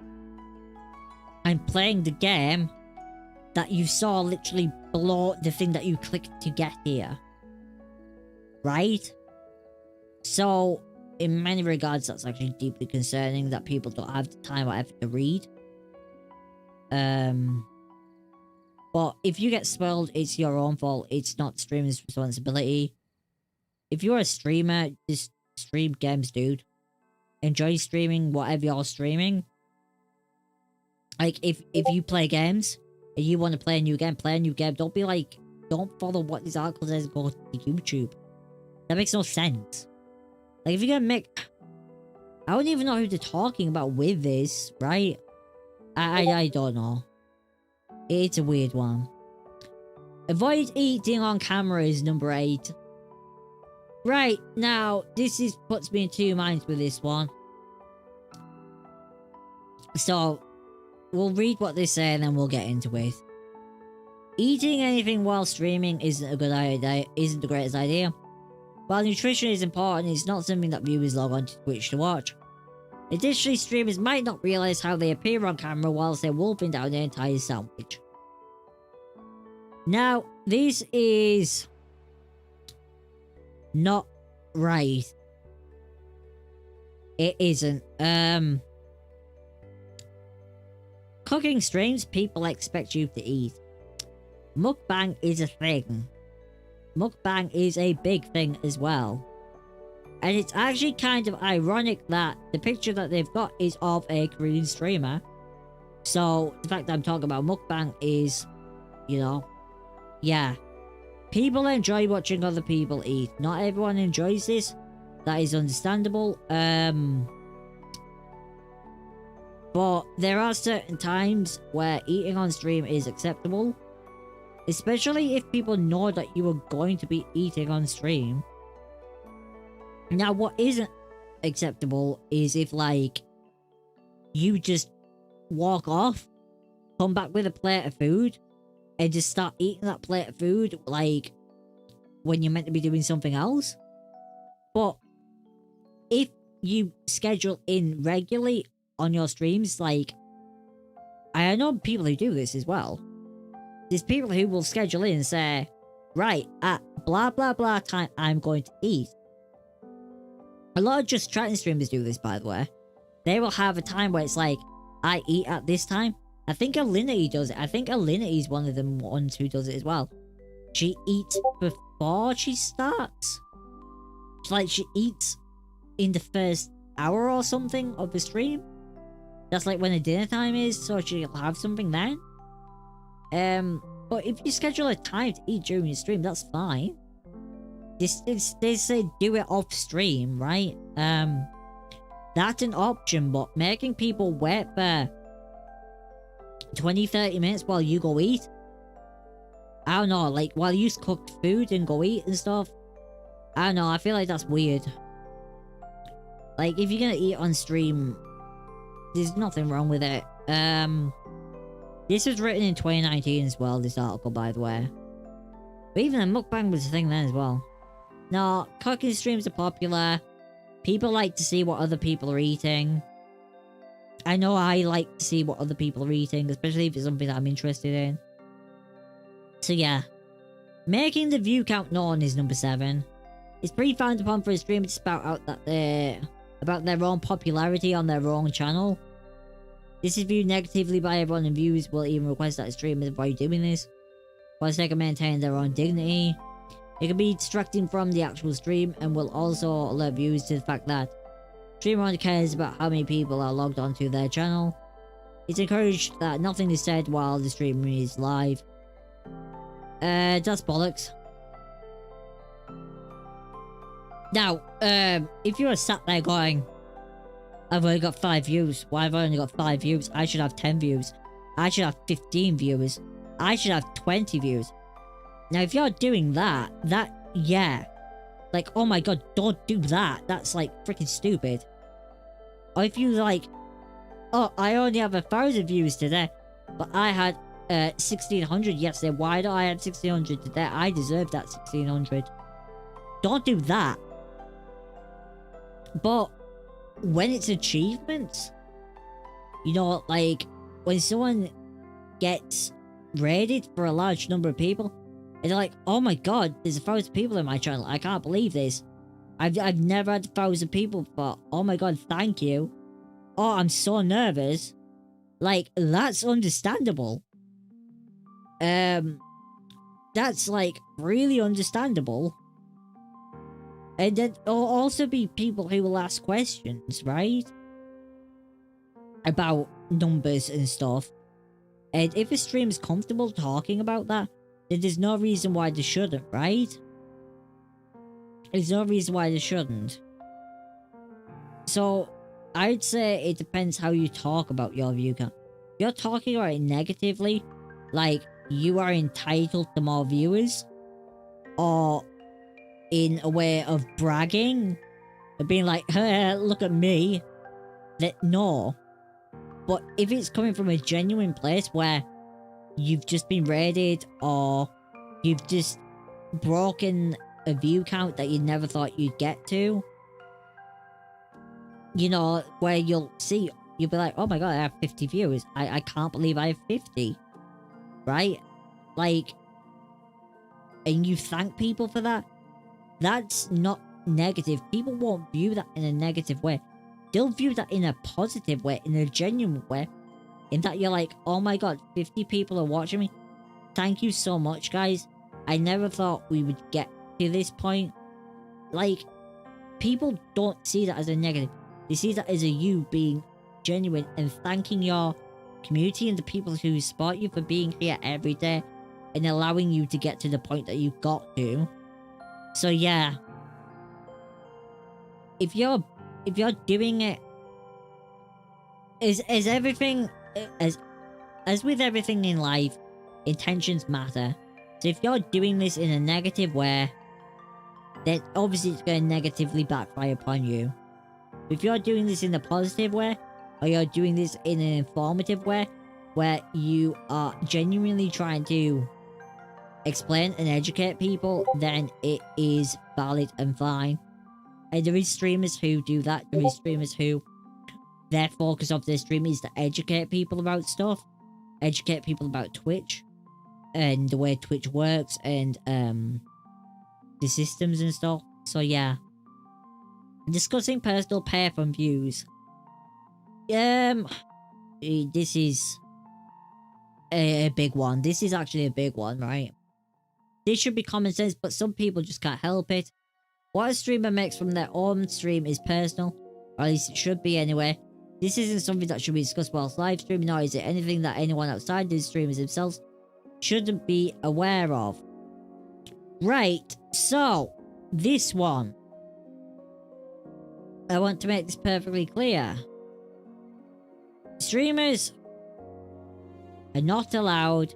I'm playing the game that you saw literally below the thing that you clicked to get here. Right? So, in many regards, that's actually deeply concerning that people don't have the time or effort to read. But if you get spoiled, it's your own fault. It's not streamer's responsibility. If you're a streamer, just stream games, dude. Enjoy streaming whatever you're streaming. Like, if you play games, and you want to play a new game, play a new game. Don't be like, don't follow what this article says, go to YouTube. That makes no sense. Like, if you're gonna make... I don't even know who they're talking about with this, right? I don't know. It's a weird one. Avoid eating on camera is number 8. Right, now, this puts me in 2 minds with this one. So, we'll read what they say and then we'll get into it. Eating anything while streaming isn't a good idea, isn't the greatest idea. While nutrition is important, it's not something that viewers log on to Twitch to watch. Additionally, streamers might not realise how they appear on camera whilst they're wolfing down their entire sandwich. Now, this is not right. It isn't. Cooking streams, people expect you to eat. Mukbang is a thing. Mukbang is a big thing as well. And it's actually kind of ironic that the picture that they've got is of a Korean streamer. So, the fact that I'm talking about mukbang is, you know, yeah. People enjoy watching other people eat. Not everyone enjoys this. That is understandable. But there are certain times where eating on stream is acceptable. Especially if people know that you are going to be eating on stream. Now, what isn't acceptable is if, like, you just walk off, come back with a plate of food, and just start eating that plate of food, like, when you're meant to be doing something else. But if you schedule in regularly on your streams, like, I know people who do this as well. There's people who will schedule in and say, right, at blah blah blah time, I'm going to eat. A lot of just chatting streamers do this, by the way. They will have a time where it's like, I eat at this time. I think Alinity does it. I think Alinity is one of them ones who does it as well. She eats before she starts. Like, she eats in the first hour or something of the stream. That's like when the dinner time is, so she'll have something then. But if you schedule a time to eat during your stream, that's fine. They say do it off stream, right? That's an option, but making people wait for 20-30 minutes while you go eat, I don't know, like while you cook food and go eat and stuff, I don't know, I feel like that's weird. Like, if you're gonna eat on stream, there's nothing wrong with it. This was written in 2019 as well, this article, by the way. But even a mukbang was a thing then as well. No, cooking streams are popular. People like to see what other people are eating. I know I like to see what other people are eating, especially if it's something that I'm interested in. So yeah. Making the view count known is number 7. It's pretty frowned upon for a streamer to spout out that about their own popularity on their own channel. This is viewed negatively by everyone, and viewers will even request that streamers avoid doing this, for the sake of maintaining their own dignity. It can be distracting from the actual stream, and will also alert viewers to the fact that streamer only cares about how many people are logged onto their channel. It's encouraged that nothing is said while the streamer is live. That's bollocks. Now, if you are sat there going, I've only got 5 views. Why have I only got 5 views? I should have 10 views. I should have 15 viewers. I should have 20 views. Now, if you're doing that, yeah. Like, oh my god, don't do that. That's, like, freaking stupid. Or if you, like, oh, I only have 1,000 views today, but I had 1,600 yesterday. Why do I have 1,600 today? I deserve that 1,600. Don't do that. But when it's achievements, you know, like, when someone gets rated for a large number of people, and they're like, oh my god, there's 1,000 people in my channel, I can't believe this. I've never had 1,000 people before. Oh my god, thank you. Oh, I'm so nervous. Like, that's understandable. That's, like, really understandable. And then there'll also be people who will ask questions, right? About numbers and stuff. And if a stream is comfortable talking about that, then there's no reason why they shouldn't, right? There's no reason why they shouldn't. So, I'd say it depends how you talk about your view count. If you're talking about it negatively, like, you are entitled to more viewers, or in a way of bragging, of being like, hey, look at me, that no. But if it's coming from a genuine place where you've just been raided, or you've just broken a view count that you never thought you'd get to, you know, where you'll be like, oh my god, I have 50 viewers. I can't believe I have 50. Right? Like, and you thank people for that. that's not negative. People won't view that in a negative way. They'll view that in a positive way, in a genuine way, in that you're like, oh my god, 50 people are watching me. Thank you so much, guys. I never thought we would get to this point. Like, people don't see that as a negative. They see that as a you being genuine and thanking your community and the people who support you for being here every day and allowing you to get to the point that you got to. So yeah, if you're doing it, is everything as with everything in life, intentions matter. So if you're doing this in a negative way, then obviously it's going to negatively backfire upon you. If you're doing this in a positive way, or you're doing this in an informative way, where you are genuinely trying to explain and educate people, then it is valid and fine. And there is streamers who do that. There is streamers who, their focus of their stream is to educate people about stuff. Educate people about Twitch. And the way Twitch works. And, the systems and stuff. So yeah. Discussing personal pay from views. This is a big one. This is actually a big one, right? This should be common sense, but some people just can't help it. What a streamer makes from their own stream is personal, or at least it should be anyway. This isn't something that should be discussed whilst live streaming, nor is it anything that anyone outside these streamers themselves shouldn't be aware of. Right, so, this one. I want to make this perfectly clear. Streamers are not allowed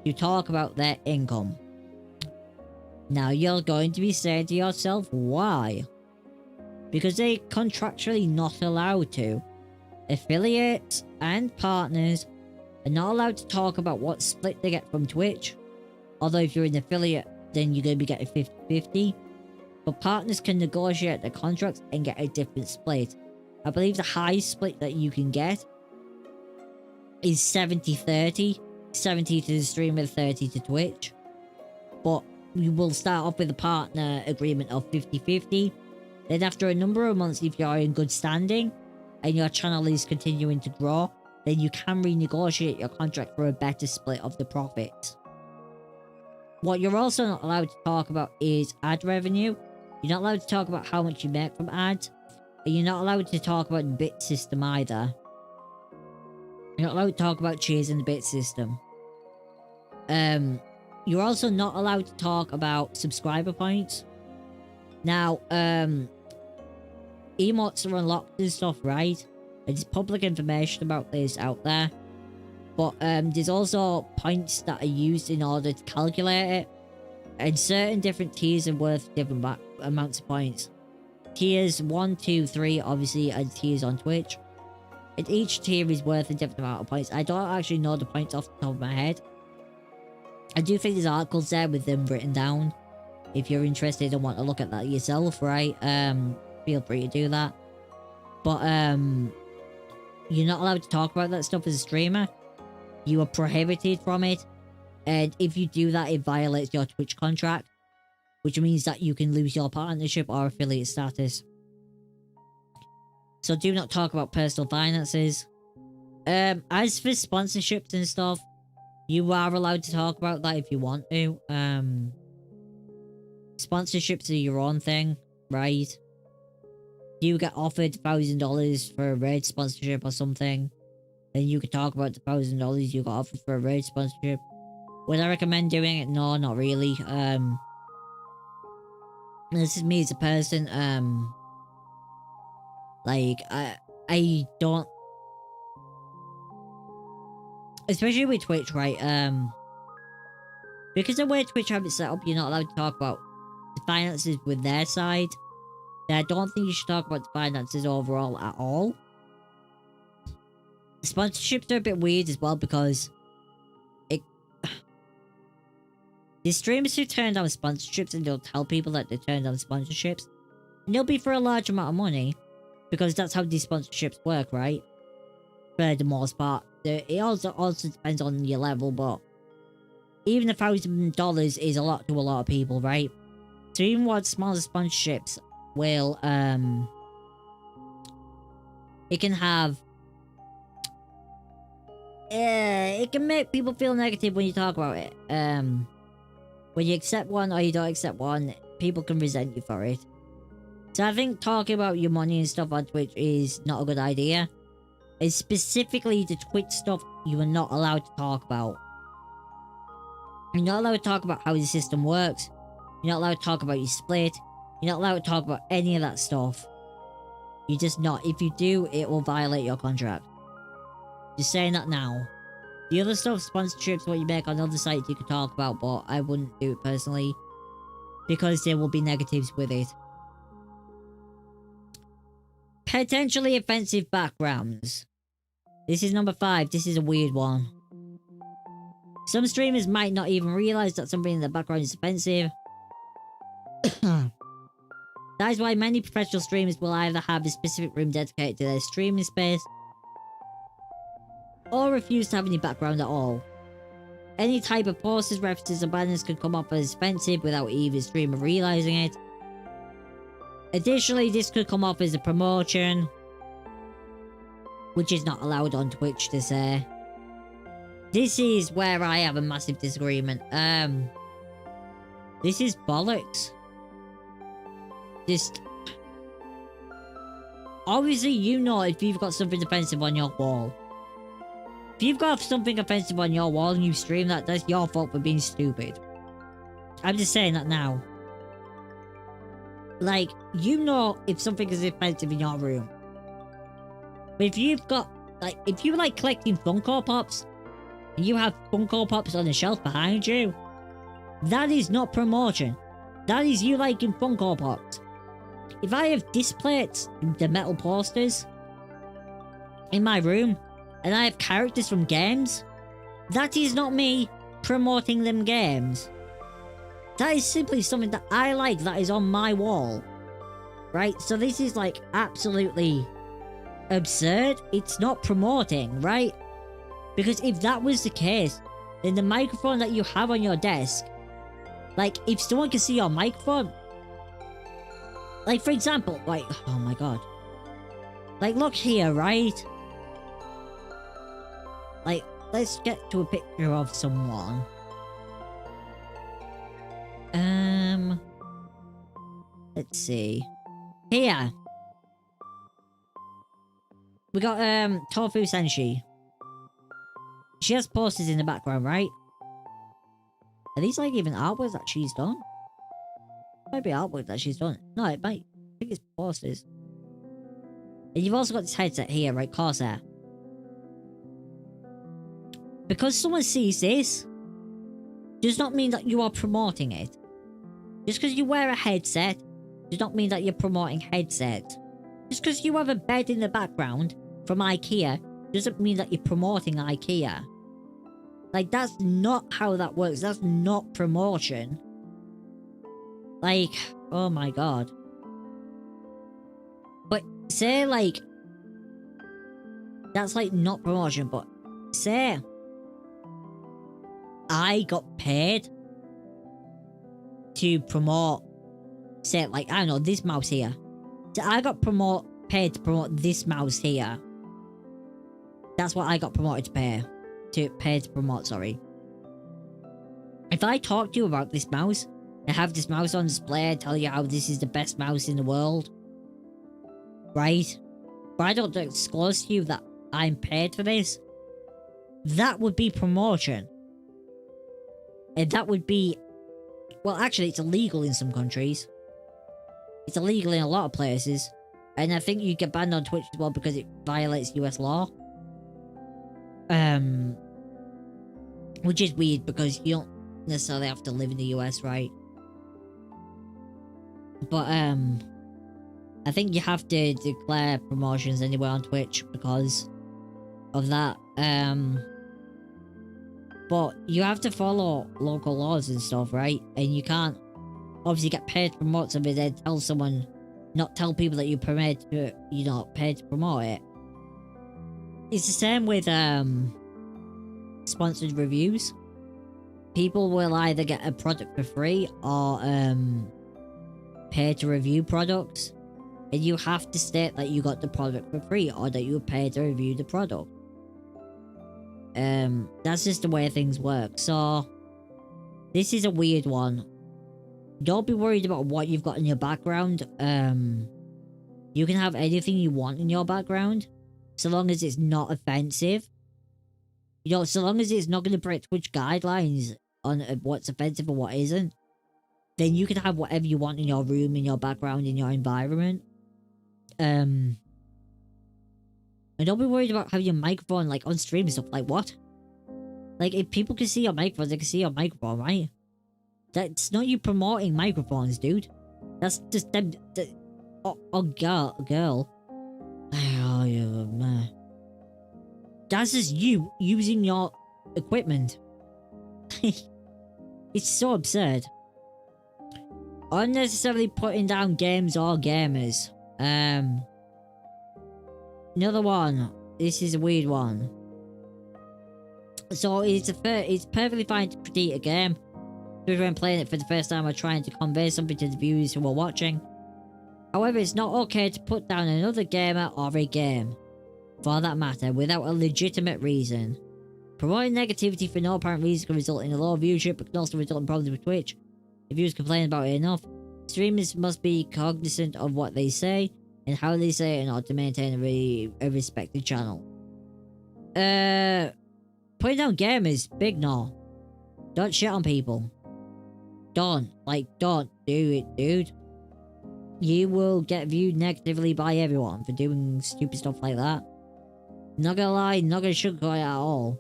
to talk about their income. Now you're going to be saying to yourself, why? Because they're contractually not allowed to. Affiliates and partners are not allowed to talk about what split they get from Twitch. Although if you're an affiliate, then you're going to be getting 50-50. But partners can negotiate their contracts and get a different split. I believe the highest split that you can get is 70-30. 70 to the streamer, 30 to Twitch. But you will start off with a partner agreement of 50-50. Then after a number of months, if you're in good standing and your channel is continuing to grow, then you can renegotiate your contract for a better split of the profits. What you're also not allowed to talk about is ad revenue. You're not allowed to talk about how much you make from ads. And you're not allowed to talk about the bit system either. You're not allowed to talk about cheers in the bit system. You're also not allowed to talk about subscriber points. Now, emotes are unlocked and stuff, right? There's public information about this out there. But there's also points that are used in order to calculate it. And certain different tiers are worth different amounts of points. Tiers 1, 2, 3 obviously are tiers on Twitch. And each tier is worth a different amount of points. I don't actually know the points off the top of my head. I do think there's articles there with them written down. If you're interested and want to look at that yourself, right? Feel free to do that. But you're not allowed to talk about that stuff as a streamer. You are prohibited from it. And if you do that, it violates your Twitch contract. Which means that you can lose your partnership or affiliate status. So do not talk about personal finances. As for sponsorships and stuff, you are allowed to talk about that if you want to. Sponsorships are your own thing, right? You get offered $1,000 for a raid sponsorship or something. Then you could talk about the $1,000 you got offered for a raid sponsorship. Would I recommend doing it? No, not really. This is me as a person. Like, I don't... Especially with Twitch, right? Because the way Twitch have it set up, you're not allowed to talk about the finances with their side. Then I don't think you should talk about the finances overall at all. Sponsorships are a bit weird as well because there's streamers who turn down sponsorships and they'll tell people that they turned down sponsorships. And they'll be for a large amount of money. Because that's how these sponsorships work, right? For the most part. It also depends on your level, but even $1,000 is a lot to a lot of people, right? So even what smaller sponsorships will, it can have, it can make people feel negative when you talk about it. When you accept one or you don't accept one, people can resent you for it. So I think talking about your money and stuff on Twitch is not a good idea. It's specifically the Twitch stuff you are not allowed to talk about. You're not allowed to talk about how the system works. You're not allowed to talk about your split. You're not allowed to talk about any of that stuff. You're just not. If you do, it will violate your contract. Just saying that now. The other stuff, sponsorships, what you make on other sites, you can talk about, but I wouldn't do it personally. Because there will be negatives with it. Potentially offensive backgrounds. This is number 5. This is a weird one. Some streamers might not even realize that something in the background is offensive. That is why many professional streamers will either have a specific room dedicated to their streaming space, or refuse to have any background at all. Any type of posters, references, or banners can come off as offensive without either streamer realizing it. Additionally, this could come off as a promotion, which is not allowed on Twitch to say. This is where I have a massive disagreement. This is bollocks. Just... obviously, you know if you've got something offensive on your wall. If you've got something offensive on your wall and you stream that, that's your fault for being stupid. I'm just saying that now. Like, you know if something is offensive in your room. But if you've got, like, if you like collecting Funko Pops, and you have Funko Pops on the shelf behind you, that is not promotion. That is you liking Funko Pops. If I have displays, the metal posters, in my room, and I have characters from games, that is not me promoting them games. That is simply something that I like that is on my wall. Right? So this is like absolutely absurd. It's not promoting, right? Because if that was the case, then the microphone that you have on your desk, like if someone can see your microphone, like for example, like, oh my god. Like look here, right? Like, let's get to a picture of someone. Let's see. Here. We got, Tofu Senshi. She has posters in the background, right? Are these, like, even artwork that she's done? Might be artwork that she's done. No, it might. I think it's posters. And you've also got this headset here, right? Corsair. Because someone sees this, does not mean that you are promoting it. Just because you wear a headset, does not mean that you're promoting headsets. Just because you have a bed in the background from IKEA, doesn't mean that you're promoting IKEA. Like, that's not how that works. That's not promotion. Like, oh my god. But say, like, that's, like, not promotion, but say I got paid to promote, say, like, I don't know, this mouse here. So I got paid to promote this mouse here. That's what I got promoted to pay. To promote, sorry. If I talk to you about this mouse, and have this mouse on display, tell you how this is the best mouse in the world, right? But I don't disclose to you that I'm paid for this, that would be promotion. And that would be... well, actually, it's illegal in some countries. It's illegal in a lot of places. And I think you get banned on Twitch as well because it violates US law. Which is weird because you don't necessarily have to live in the US, right? But, I think you have to declare promotions anyway on Twitch because of that. But you have to follow local laws and stuff, right? And you can't obviously get paid to promote something then tell someone, not tell people that you're paid to, you know, paid to promote it. It's the same with, sponsored reviews. People will either get a product for free or, pay to review products, and you have to state that you got the product for free or that you paid to review the product. That's just the way things work. So this is a weird one. Don't be worried about what you've got in your background. You can have anything you want in your background, so long as it's not offensive. You know, so long as it's not going to break Twitch guidelines on what's offensive and what isn't, then you can have whatever you want in your room, in your background, in your environment. And don't be worried about having your microphone, like, on stream and stuff. Like, what? Like, if people can see your microphone, they can see your microphone, right? That's not you promoting microphones, dude. That's just them... girl. Oh, yeah, man. That's just you using your equipment. It's so absurd. Unnecessarily putting down games or gamers. Another one. This is a weird one. So it's perfectly fine to critique a game, especially when playing it for the first time or trying to convey something to the viewers who are watching. However, it's not okay to put down another gamer or a game, for that matter, without a legitimate reason. Promoting negativity for no apparent reason can result in a low viewership, but can also result in problems with Twitch. If viewers complain about it enough, streamers must be cognizant of what they say and how they say it in order to maintain a respected channel. Putting down gamers, big no. Don't shit on people. Don't do it, dude. You will get viewed negatively by everyone for doing stupid stuff like that. Not gonna lie, not gonna sugarcoat it at all.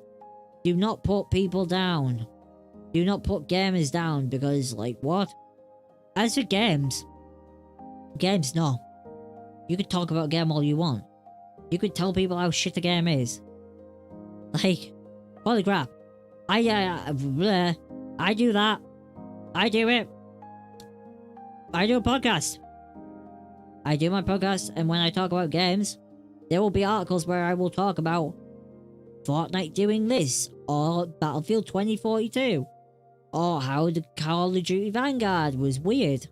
Do not put people down. Do not put gamers down because, like, what? As for games, no. You could talk about a game all you want. You could tell people how shit a game is. Like, holy crap. I do that. I do it. I do a podcast. I do my podcast, and when I talk about games, there will be articles where I will talk about Fortnite doing this, or Battlefield 2042, or how the Call of Duty Vanguard was weird.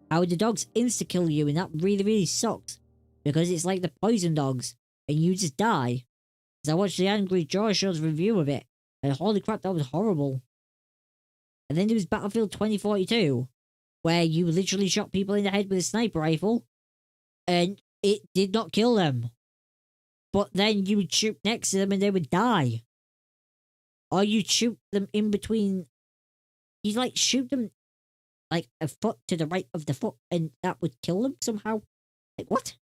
How the dogs insta-kill you, and that really, really sucks, because it's like the poison dogs, and you just die. Because I watched the Angry Joe Show's review of it, and holy crap, that was horrible. And then there was Battlefield 2042, where you literally shot people in the head with a sniper rifle, and it did not kill them. But then you would shoot next to them and they would die. Or you'd shoot them in between. You'd like shoot them like a foot to the right of the foot and that would kill them somehow. Like, what?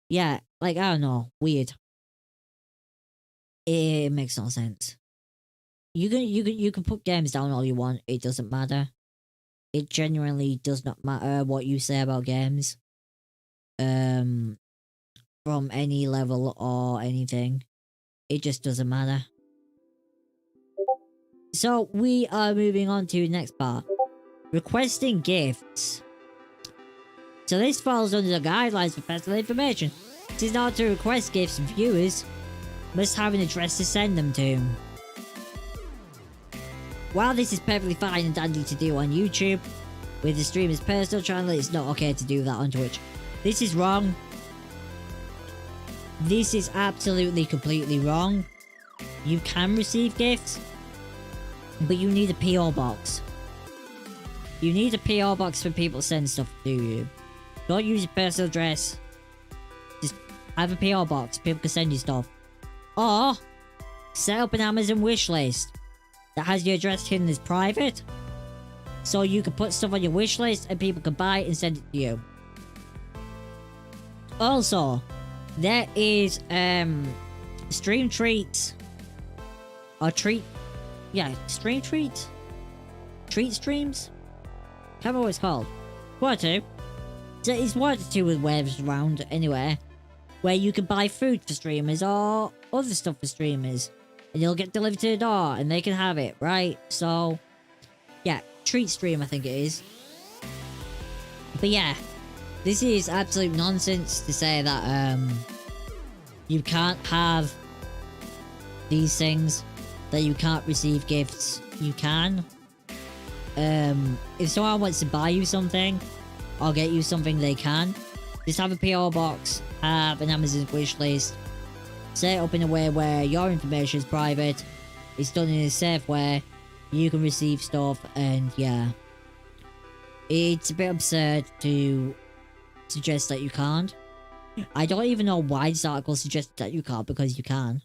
Yeah, like, I don't know. Weird. It makes no sense. You can put games down all you want. It doesn't matter. It genuinely does not matter what you say about games. From any level or anything. It just doesn't matter. So, we are moving on to the next part. Requesting gifts. So this falls under the guidelines for personal information. It is not to request gifts from viewers. Must have an address to send them to. While this is perfectly fine and dandy to do on YouTube, with the streamer's personal channel, it's not okay to do that on Twitch. This is wrong. This is absolutely completely wrong. You can receive gifts, but you need a PO box. You need a PO box for people to send stuff to you. Don't use your personal address. Just have a PO box. People can send you stuff. Or set up an Amazon wish list that has your address hidden as private. So you can put stuff on your wish list and people can buy it and send it to you. Also, there is stream treats. Or stream treats? Treat streams? Can't remember what it's called. One or two. So it's one or two with waves around anywhere. Where you can buy food for streamers or other stuff for streamers. And it'll get delivered to the door and they can have it, right? So, yeah, treat stream I think it is. But yeah, this is absolute nonsense to say that you can't have these things, that you can't receive gifts. You can. If someone wants to buy you something, or get you something, they can. Just have a PO box, have an Amazon wish list, set it up in a way where your information is private, it's done in a safe way, you can receive stuff, and yeah. It's a bit absurd to suggest that you can't. I don't even know why this article suggests that you can't, because you can.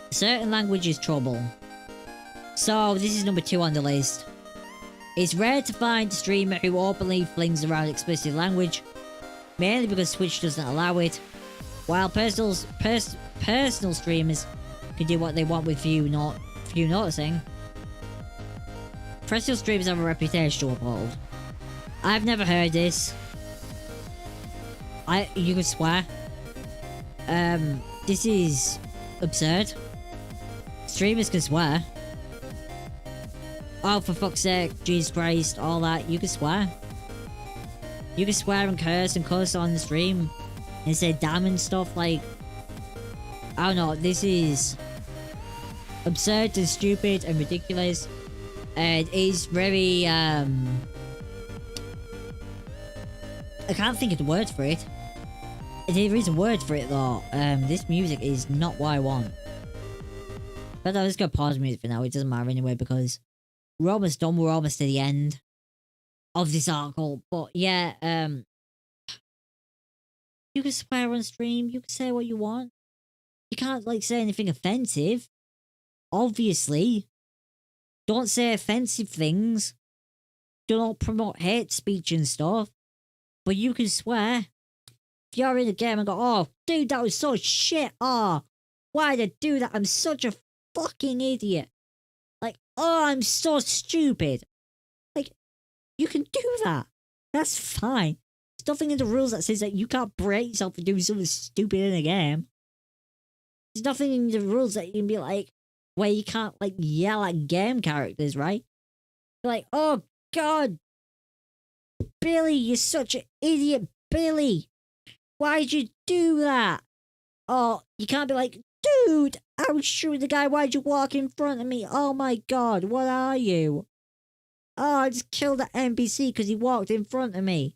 Certain language is trouble. So, this is number 2 on the list. It's rare to find a streamer who openly flings around explicit language, mainly because Twitch doesn't allow it, while personal streamers can do what they want with few noticing. Professional streamers have a reputation to uphold. I've never heard this. You can swear. This is absurd. Streamers can swear. Oh, for fuck's sake, Jesus Christ, all that, you can swear. You can swear and cuss on the stream. And say damn and stuff, like... I don't know, this is... absurd and stupid and ridiculous. And it's very, I can't think of the word for it. There is a word for it though. This music is not what I want. But I'm just gonna pause music for now, it doesn't matter anyway, because... we're almost done, we're almost to the end of this article. But yeah, you can swear on stream, you can say what you want. You can't, like, say anything offensive. Obviously. Don't say offensive things. Do not promote hate speech and stuff. But you can swear. If you're in a game and go, oh, dude, that was so shit. Oh, why did I do that? I'm such a fucking idiot. Like, oh, I'm so stupid. Like, you can do that. That's fine. There's nothing in the rules that says that you can't break yourself for doing something stupid in a game. There's nothing in the rules that you can be like, where you can't, like, yell at game characters, right? You're like, oh, God. Billy, you're such an idiot, Billy. Why'd you do that? Oh, you can't be like, dude, I was shooting the guy, why'd you walk in front of me? Oh my God, what are you? Oh, I just killed that NPC because he walked in front of me.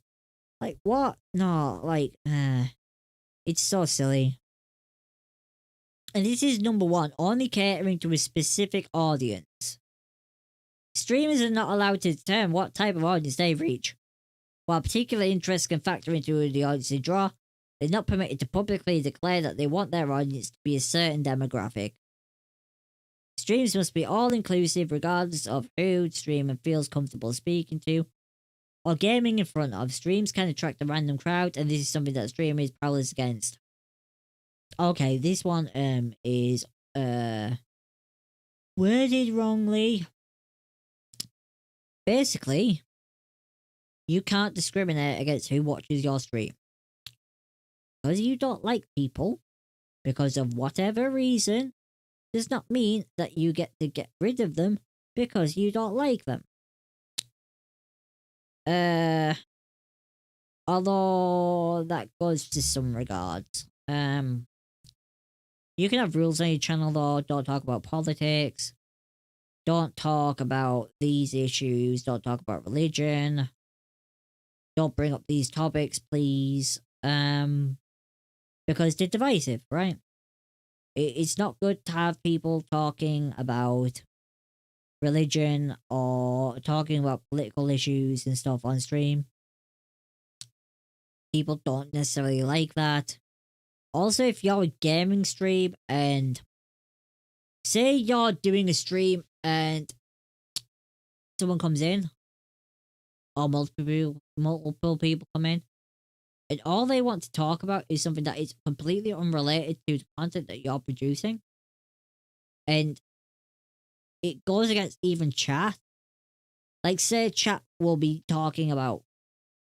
Like, what? No, like, it's so silly. And this is number 1, only catering to a specific audience. Streamers are not allowed to determine what type of audience they reach. While particular interests can factor into the audience they draw, they're not permitted to publicly declare that they want their audience to be a certain demographic. Streams must be all-inclusive regardless of who the streamer feels comfortable speaking to or gaming in front of. Streams can attract a random crowd, and this is something that streamers are powerless against. Okay, this one is worded wrongly. Basically, you can't discriminate against who watches your stream. Because you don't like people, because of whatever reason, does not mean that you get to get rid of them because you don't like them. Although that goes to some regards. You can have rules on your channel though, don't talk about politics, don't talk about these issues, don't talk about religion, don't bring up these topics, please. Because they're divisive, right? It's not good to have people talking about religion or talking about political issues and stuff on stream. People don't necessarily like that. Also, if you're a gaming stream and say you're doing a stream and someone comes in or multiple people come in, and all they want to talk about is something that is completely unrelated to the content that you're producing. And it goes against even chat. Like, say chat will be talking about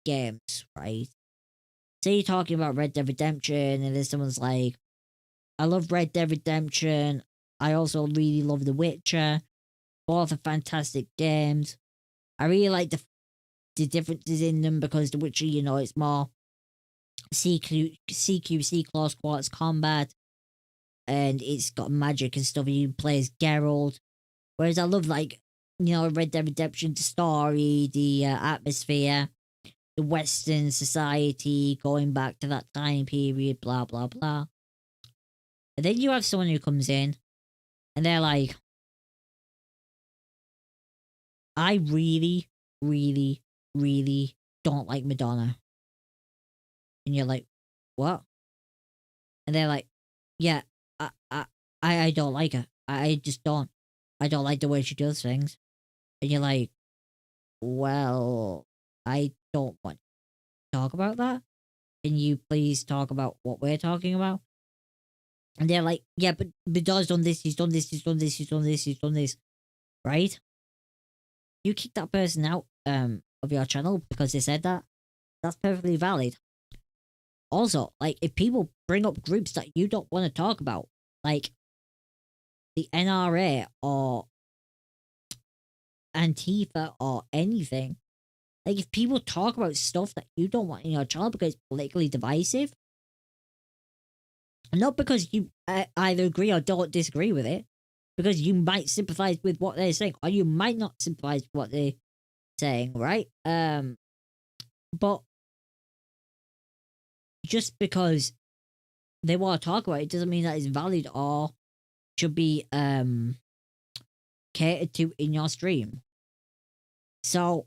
games, right? Say you're talking about Red Dead Redemption, and then someone's like, I love Red Dead Redemption. I also really love The Witcher. Both are fantastic games. I really like the differences in them because The Witcher, you know, it's more CQC, close quarters combat, and it's got magic and stuff. You play as Geralt, whereas I love like you know, Red Dead Redemption, the story, the atmosphere, the Western society, going back to that time period, blah, blah, blah. And then you have someone who comes in and they're like, I really, really, really don't like Madonna. And you're like, what? And they're like, yeah, I don't like her. I just don't. I don't like the way she does things. And you're like, well, I don't want to talk about that. Can you please talk about what we're talking about? And they're like, yeah, but Madonna's done this, he's done this, he's done this, he's done this, he's done this. Right? You kick that person out of your channel because they said that. That's perfectly valid. Also, like, if people bring up groups that you don't want to talk about, like the NRA or Antifa or anything, like, if people talk about stuff that you don't want in your channel because it's politically divisive, not because you either agree or don't disagree with it, because you might sympathize with what they're saying, or you might not sympathize with what they're saying, right? But just because they want to talk about it doesn't mean that it's valid or should be catered to in your stream. So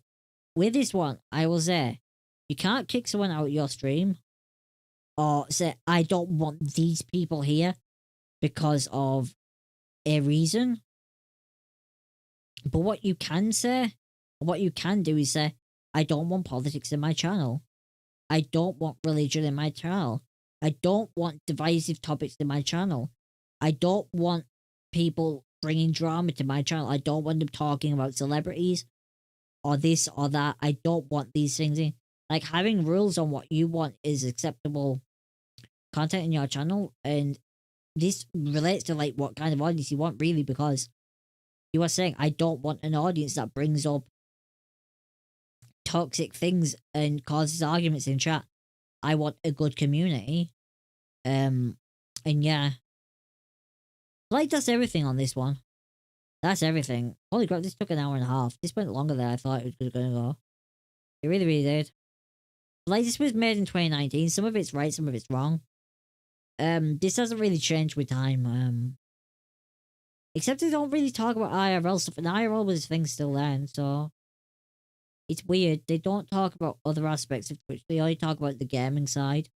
with this one, I will say you can't kick someone out of your stream or say I don't want these people here because of a reason. But what you can say, what you can do is say, I don't want politics in my channel. I don't want religion in my channel. I don't want divisive topics in my channel. I don't want people bringing drama to my channel. I don't want them talking about celebrities or this or that. I don't want these things in. Like, having rules on what you want is acceptable content in your channel, and this relates to like what kind of audience you want, really, because you are saying I don't want an audience that brings up toxic things and causes arguments in chat. I want a good community. And yeah. Like, that's everything on this one. That's everything. Holy crap, this took an hour and a half. This went longer than I thought it was gonna go. It really, really did. Like, this was made in 2019. Some of it's right, some of it's wrong. This hasn't really changed with time. Except they don't really talk about IRL stuff, and IRL was thing still then, so it's weird. They don't talk about other aspects of Twitch. They only talk about the gaming side.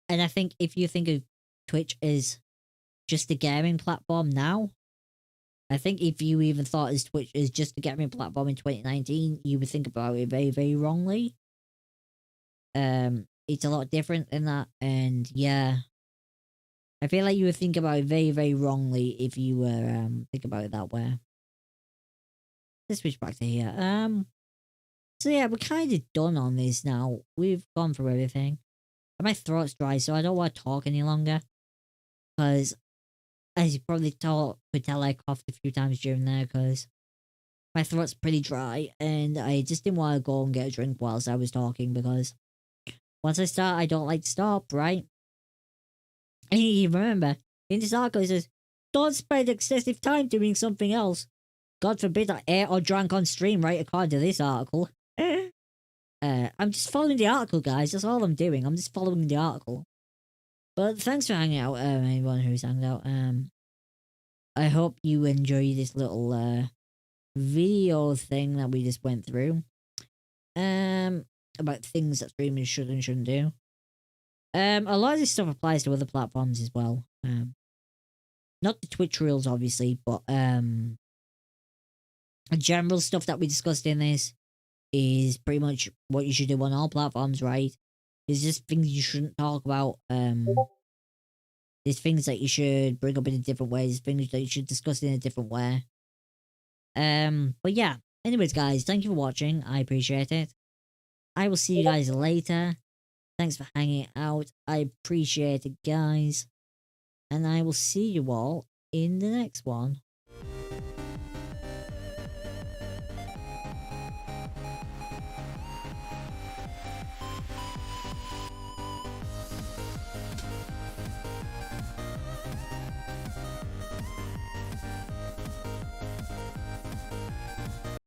And I think if you think of Twitch as just a gaming platform now, I think if you even thought as Twitch is just a gaming platform in 2019, you would think about it very, very wrongly. It's a lot different than that, and yeah. I feel like you would think about it very, very wrongly if you were think about it that way. Let's switch back to here. So yeah, we're kind of done on this now. We've gone through everything. My throat's dry, so I don't want to talk any longer. Because, as you probably could tell, I coughed a few times during there, because my throat's pretty dry, and I just didn't want to go and get a drink whilst I was talking, because once I start, I don't like to stop, right? And you remember, in this article it says, don't spend excessive time doing something else. God forbid I ate or drank on stream, right, according to this article. I'm just following the article, guys. That's all I'm doing. I'm just following the article. But thanks for hanging out, anyone who's hanged out. I hope you enjoy this little video thing that we just went through. About things that streamers should and shouldn't do. A lot of this stuff applies to other platforms as well. Not the Twitch rules, obviously, but general stuff that we discussed in this is pretty much what you should do on all platforms, right? There's just things you shouldn't talk about. There's things that you should bring up in a different way. There's things that you should discuss in a different way. But yeah. Anyways, guys, thank you for watching. I appreciate it. I will see you guys later. Thanks for hanging out. I appreciate it, guys. And I will see you all in the next one.